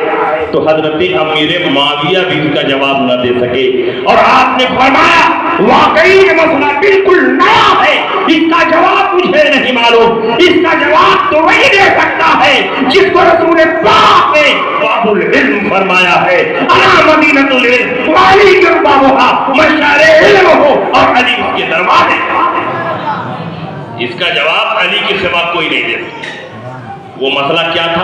A: تو حضرت امیر معاویہ بھی اس کا جواب نہ دے سکے اور آپ نے فرمایا واقعی یہ مسئلہ بالکل نیا ہے، اس کا جواب مجھے نہیں معلوم، اس کا جواب تو وہی دے سکتا ہے جس کو رسول پاک نے باب العلم فرمایا ہے، انا مدینۃ العلم وعلی بابھا، مشعل علم ہو اور علی اس کے دروازے۔ اس کا جواب علی کے سوا کوئی نہیں دے سکتا۔ وہ مسئلہ کیا تھا؟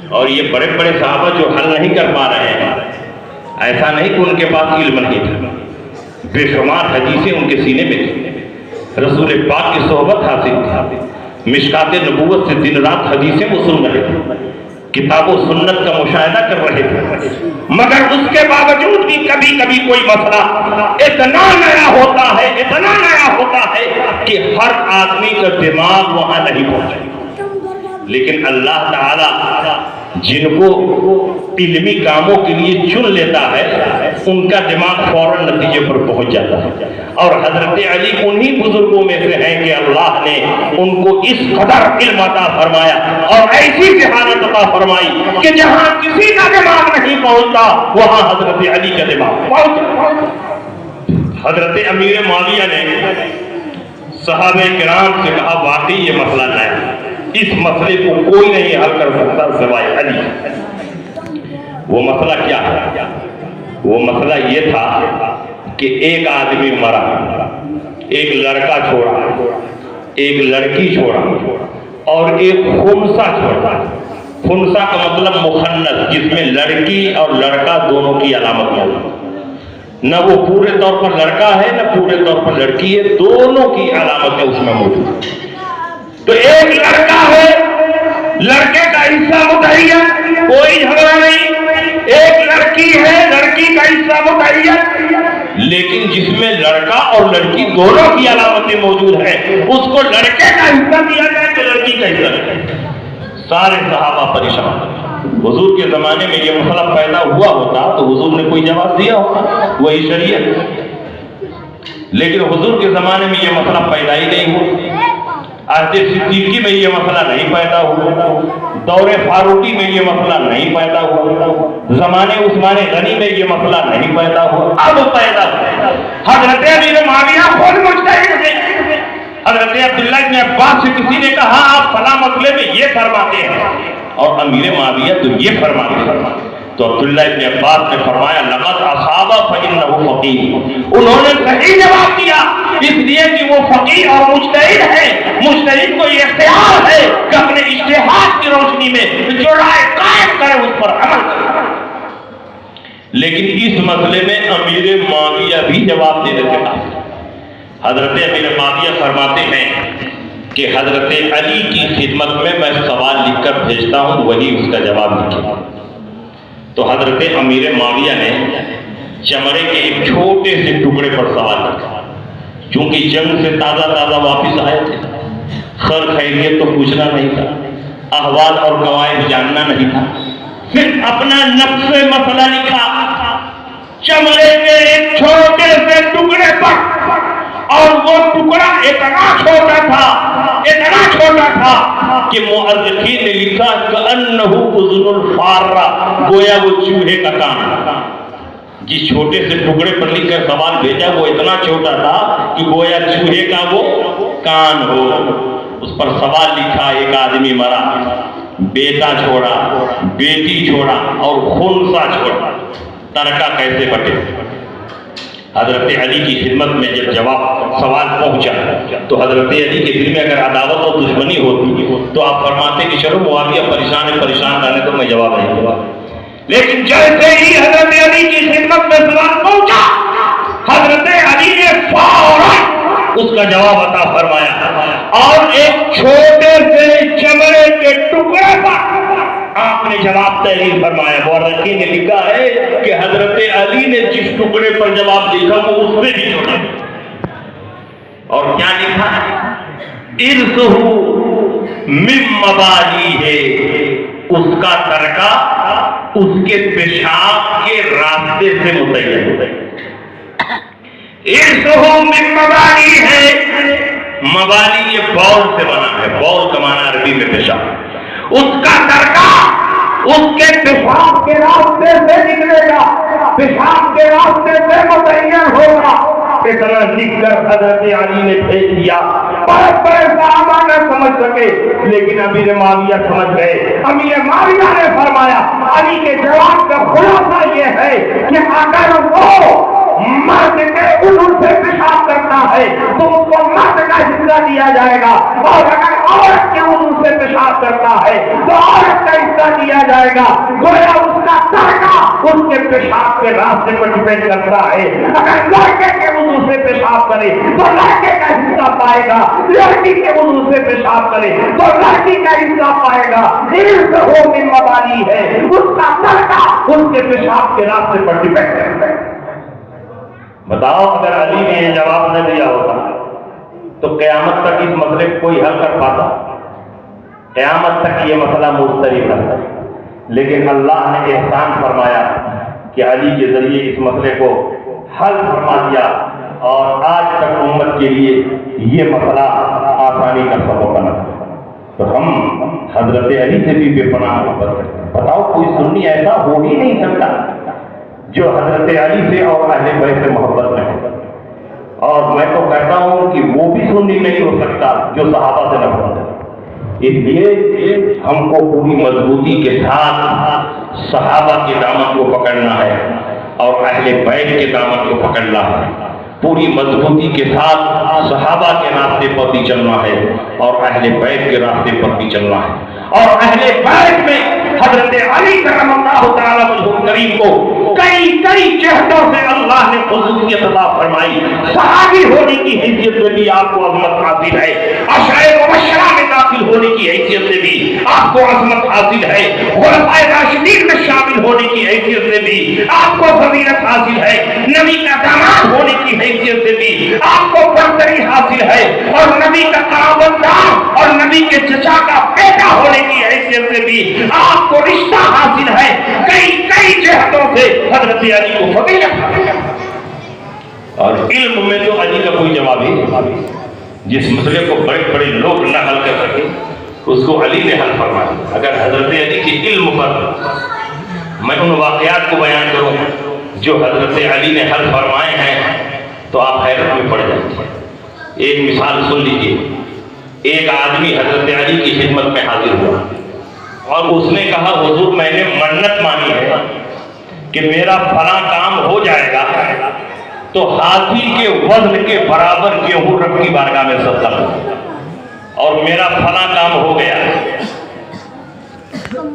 A: اور یہ بڑے بڑے صحابہ جو حل نہیں کر پا رہے ہیں، ایسا نہیں کہ ان کے پاس علم نہیں تھا، بے شمار حدیثیں ان کے سینے میں تھیں، رسول پاک کی صحبت حاصل تھی، مشکات نبوت سے دن رات حدیثیں وہ سن رہے تھے، کتاب و سنت کا مشاہدہ کر رہے تھے، مگر اس کے باوجود بھی کبھی کبھی کوئی مسئلہ اتنا نیا ہوتا ہے، اتنا نیا ہوتا ہے کہ ہر آدمی کا دماغ وہاں نہیں پہنچے، لیکن اللہ تعالیٰ جن کو علمی کاموں کے لیے چن لیتا ہے ان کا دماغ فوراً نتیجے پر پہنچ جاتا ہے، اور حضرت علی انہی بزرگوں میں سے ہیں کہ اللہ نے ان کو اس قدر علم عطا فرمایا اور ایسی ذہانت عطا فرمائی کہ جہاں کسی کا دماغ نہیں پہنچتا وہاں حضرت علی کا دماغ پہنچتا۔ حضرت امیر معاویہ نے صحابہ کرام سے کہا واقعی یہ مسئلہ ہے، اس مسئلے کو کوئی نہیں حل کر سکتا سوائے علی۔ وہ مسئلہ کیا ہے؟ وہ مسئلہ یہ تھا کہ ایک آدمی مرا، ایک لڑکا چھوڑا، ایک لڑکی چھوڑا اور ایک خنثی چھوڑا۔ خنثی کا مطلب مخنث، جس میں لڑکی اور لڑکا دونوں کی علامت موجود، نہ وہ پورے طور پر لڑکا ہے نہ پورے طور پر لڑکی ہے، دونوں کی علامتیں اس میں موجود۔ تو ایک لڑکا ہے، لڑکے کا حصہ متعین، کوئی جھگڑا نہیں، ایک لڑکی ہے، لڑکی کا حصہ متعین، لیکن جس میں لڑکا اور لڑکی دونوں کی علامتیں موجود ہیں اس کو لڑکے کا حصہ دیا جائے تو لڑکی کا حصہ دیا۔ سارے صحابہ پریشان۔ حضور کے زمانے میں یہ مسئلہ پیدا ہوا ہوتا تو حضور نے کوئی جواب دیا ہوتا، وہی شریعت۔ لیکن حضور کے زمانے میں یہ مسئلہ پیدا ہی نہیں ہوا، عہد صدیقی میں یہ مسئلہ نہیں پیدا ہوا، دور فاروقی میں یہ مسئلہ نہیں پیدا ہوا، زمانے عثمان غنی میں یہ مسئلہ نہیں پیدا ہوا، اب پیدا ہوا۔ حضرت امیر معاویہ خود مجتہد ہیں۔ حضرت عبداللہ بن عباس سے کسی نے کہا آپ فلاں مسئلے میں یہ فرماتے ہیں اور امیر معاویہ تو یہ فرماتے ہیں، تو عبداللہ بن عباس نے فرمایا لقد اصاب فإنه فقیہ، انہوں نے صحیح جواب دیا اس لیے کہ وہ فقیہ اور مجتہد ہے۔ مجتہد کو یہ اختیار ہے کہ اپنے اجتہاد کی روشنی میں جو رائے قائم کرے اس پر عمل کرے۔ لیکن اس مسئلے میں امیر معاویہ بھی جواب دینے کے قابل۔ حضرت امیر معاویہ فرماتے ہیں کہ حضرت علی کی خدمت میں سوال لکھ کر بھیجتا ہوں، وہی اس کا جواب لکھے۔ تو حضرت امیر معاویہ نے چمڑے کے ایک چھوٹے سے ٹکڑے پر سوال لکھا، چونکہ جنگ سے تازہ واپس آئے تھے، خیر خیریت تو پوچھنا نہیں تھا، احوال اور قواعد جاننا نہیں تھا، صرف اپنا نفس مسئلہ لکھا چمڑے کے ایک چھوٹے سے ٹکڑے پر، اور وہ ٹکڑا اتنا چھوٹا تھا کہ مؤرخین نے لکھا کأنہ اذن الفارہ، گویا وہ چوہے کا کان۔ جس چھوٹے سے ٹکڑے پر لکھ کر سوال بھیجا وہ اتنا چھوٹا تھا کہ گویا چوہے کا وہ کان ہو۔ اس پر سوال لکھا، ایک آدمی مرا، بیٹا چھوڑا، بیٹی چھوڑا اور خنثی چھوڑا، ترکہ کیسے بٹے؟ حضرت علی کی خدمت میں جب جواب سوال پہنچا تو حضرت علی کے دل میں اگر عداوت اور دشمنی ہوتی تو آپ فرماتے کہ چلو معاویہ پریشان رہنے تو میں جواب نہیں دوں گا۔ لیکن جیسے ہی حضرت علی کی خدمت میں سوال پہنچا حضرت علی نے فوراً اس کا جواب عطا فرمایا، اور ایک چھوٹے سے چمڑے کے ٹکڑے پر آپ نے جواب تحریر فرمایا۔ مورخین نے لکھا ہے کہ حضرت علی نے جس ٹکڑے پر جواب لکھا وہ اس میں بھی چھوٹا، اور کیا لکھا ہے؟ ارثہ من مبالی ہے، اس کا ترکہ اس کے پیشاب کے راستے سے متعین ہے۔ ارثہ من مبالی ہے، مبالی یہ بول سے بنا ہے، بول کا معنی عربی میں پیشاب، اس کا ترکہ اس کے پیشاب کے راستے سے نکلے گا، پیشاب کے راستے سے متعین ہوگا۔ اتنا لکھ کر حضرت علی نے بھیج دیا۔ بڑے صحابہ نہ سمجھ سکے لیکن امیر معاویہ سمجھ گئے۔ امیر معاویہ نے فرمایا علی کے جواب کا خلاصہ یہ ہے کہ اگر وہ مرد کے عضو سے پیشاب کرتا ہے تو اس کو مرد کا حصہ دیا جائے گا، اور اگر عورت کے عضو سے پیشاب کرتا ہے تو عورت کا حصہ دیا جائے گا۔ گویا اس کا ترکہ اس کے پیشاب کے راستے پر ڈیپینڈ کرتا ہے۔ اگر لڑکے کے عضو سے پیشاب کرے تو لڑکے کا حصہ پائے گا، لڑکی کے عضو سے پیشاب کرے تو لڑکی کا حصہ پائے گا۔ ارثہ من مبالی ہے، اس کا ترکہ اس کے پیشاب کے راستے پر ڈیپینڈ کرتا ہے۔ بتاؤ اگر علی نے یہ جواب نہ دیا ہوتا تو قیامت تک اس مسئلے کو کوئی حل کر پاتا؟ قیامت تک یہ مسئلہ مسترد رہتا، لیکن اللہ نے احسان فرمایا کہ علی کے ذریعے اس مسئلے کو حل فرما دیا، اور آج تک امت کے لیے یہ مسئلہ آسانی کا سبب بنا۔ تو ہم حضرت علی سے بھی بے پناہ محبت کرتے ہیں۔ بتاؤ کوئی سنی ایسا ہو ہی نہیں سکتا جو حضرت علی سے اور اہل بیت سے محبت میں ہے، اور میں تو کہتا ہوں کہ وہ بھی سنی نہیں ہو سکتا جو صحابہ سے نفرت ہے۔ اس لیے ہم کو پوری مضبوطی کے ساتھ صحابہ کے دامن کو پکڑنا ہے اور اہل بیت کے دامن کو پکڑنا ہے، پوری مضبوطی کے ساتھ صحابہ کے راستے پر بھی چلنا ہے اور اہل بیت کے راستے پر بھی چلنا ہے۔ اور اہل بیت میں حضرت علی کرم اللہ تعالیٰ وجہ کریم کو کئی جہتوں سے اللہ نے خصوصیت عطا فرمائی۔ صحابی ہونے کی حیثیت میں بھی آپ کو عظمت حاصل ہے، عشرہ مبشرہ میں داخل ہونے کی حیثیت سے بھی آپ کو عظمت حاصل ہے، خلفائے راشدین میں شامل ہونے کی حیثیت سے بھی آپ کو فضیلت حاصل ہے، نبی کا داماد ہونے کی حیثیت سے بھی آپ کو برتری حاصل ہے، اور نبی کا قرابتدار اور نبی کے چچا کا بیٹا ہونے کی حیثیت سے بھی آپ کو رشتہ حاصل ہے۔ کئی جہتوں سے حضرت علی کو فضیلت حاصل ہے، اور علم میں تو علی کا جس مسئلے کو بڑے بڑے لوگ نہ حل کر سکے اس کو علی نے حل فرمایا. اگر حضرت علی کے علم پر میں ان واقعات کو بیان کروں جو حضرت علی نے حل فرمائے ہیں تو آپ حیرت میں پڑ جائیں گے. ایک مثال سن لیجیے. ایک آدمی حضرت علی کی خدمت میں حاضر ہوا اور اس نے کہا حضور میں نے منت مانی ہے کہ میرا فلاں کام ہو جائے گا تو ہاتھی کے وزن کے برابر گیہوں رب کی بارگاہ میں صدقہ کروں, اور میرا فلاں کام ہو گیا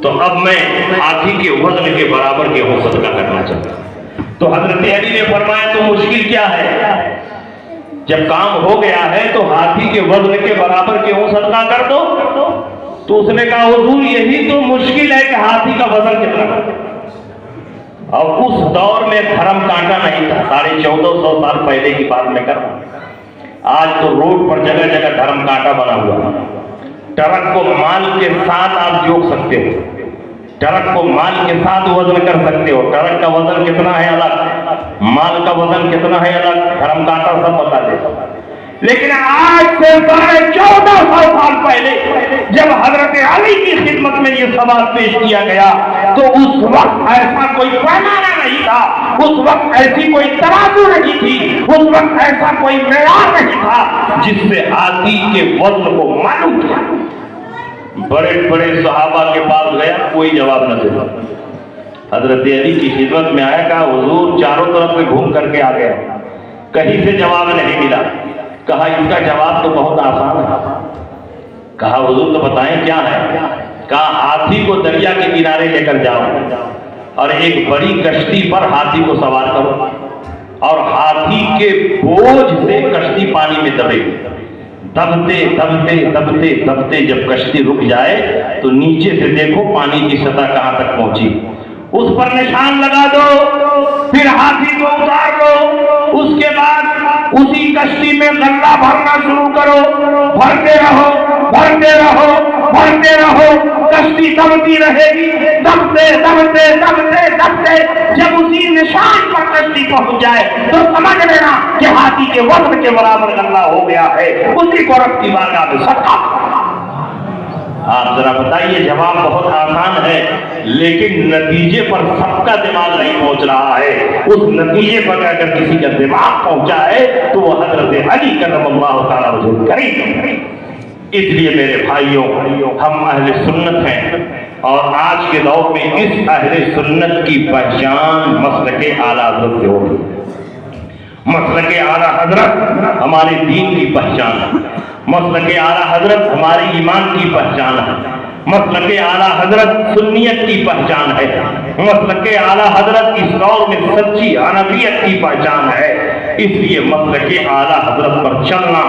A: تو اب میں ہاتھی کے وزن کے برابر گیہوں صدقہ کرنا چاہتا ہوں. تو حضرت علی نے فرمایا تو مشکل کیا ہے, جب کام ہو گیا ہے تو ہاتھی کے وزن کے برابر گیہوں صدقہ کر دو. تو اس نے کہا حضور یہی تو مشکل ہے کہ ہاتھی کا وزن کتنا ہے. اور اس دور میں دھرم کانٹا نہیں تھا, 1450 سال پہلے کی بات میں کر رہا ہوں. آج تو روڈ پر جگہ جگہ دھرم کانٹا بنا ہوا ہے. ٹرک کو مال کے ساتھ آپ جوڑ سکتے ہو, ٹرک کو مال کے ساتھ وزن کر سکتے ہو. ٹرک کا وزن کتنا ہے الگ, مال کا وزن کتنا ہے الگ, دھرم کانٹا سب بتا دے. لیکن آج سے 1450 سال پہلے جب حضرت علی کی خدمت میں یہ سوال پیش کیا گیا تو اس وقت ایسا کوئی پیمانہ نہیں تھا, اس وقت ایسی کوئی ترازو نہیں تھی, اس وقت ایسا کوئی معیار نہیں تھا جس سے ہاتھی کے وزن کو معلوم کیا. بڑے بڑے صحابہ کے پاس گیا, کوئی جواب نہ دیا. حضرت علی کی خدمت میں آیا, کہا حضور چاروں طرف سے گھوم کر کے آ گیا, کہیں سے جواب نہیں ملا. کہا اس کا جواب تو بہت آسان ہے. کہا حضور تو بتائیں کیا ہے. کہا ہاتھی کو دریا کے کنارے لے کر جاؤ اور ایک بڑی کشتی پر ہاتھی کو سوار کرو اور ہاتھی کے بوجھ سے کشتی پانی میں دبے. دبتے دبتے دبتے دبتے جب کشتی رک جائے تو نیچے سے دیکھو پانی کی سطح کہاں تک پہنچی, اس پر نشان لگا دو, پھر ہاتھی کو اتار دو. اس کے بعد اسی کشتی میں غلہ بھرنا شروع کرو, بھرتے رہو بھرتے رہو بھرتے رہو, کشتی دبتی رہے گی. دبتے دبتے دبتے دبتے جب اسی نشان پر کشتی پہنچ جائے تو سمجھ لینا کہ ہاتھی کے وزن کے برابر غلہ ہو گیا ہے, اسی کو رب کی بارگاہ میں صدقہ. آپ ذرا بتائیے, جواب بہت آسان ہے لیکن نتیجے پر سب کا دماغ نہیں پہنچ رہا ہے. اس نتیجے پر اگر کسی کا دماغ پہنچا ہے تو وہ حضرت علی کرم اللہ تعالیٰ وجہ کریم. اس لیے میرے بھائیوں, ہم اہل سنت ہیں اور آج کے دور میں اس اہل سنت کی پہچان مسلک اعلیٰ حضرت سے ہوگی. مسلک اعلیٰ حضرت ہمارے دین کی پہچان ہے, مسلک اعلیٰ حضرت ہمارے ایمان کی پہچان ہے, مسلک اعلیٰ حضرت سنیت کی پہچان ہے, مسلک اعلیٰ حضرت اس دور میں سچی حنفیت کی پہچان ہے. اس لیے مسلک اعلیٰ حضرت پر چلنا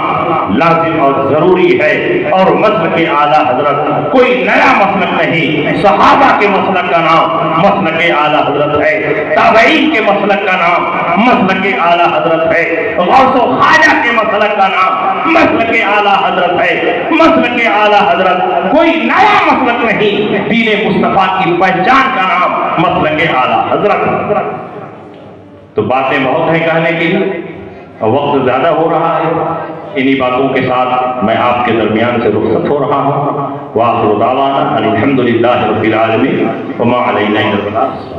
A: لازم اور ضروری ہے. اور مسلک اعلیٰ حضرت کوئی نیا مسلک نہیں, صحابہ کے مسلک کا نام مسلک اعلیٰ حضرت ہے, تابعین کے مسلک کا نام مسلک اعلیٰ حضرت ہے, غوث و خواجہ کے مسلک کا نام مسلک اعلیٰ حضرت ہے. مسلک اعلیٰ حضرت کوئی نیا مسلک نہیں, دین مصطفیٰ کی پہچان کا نام مسلک اعلیٰ حضرت. تو باتیں بہت ہیں کہنے کے لیے, وقت زیادہ ہو رہا ہے. انہی باتوں کے ساتھ میں آپ کے درمیان سے رخصت ہو رہا ہوں. وآخر دعوانا الحمدللہ رب العالمین وما علینا الا البلاغ.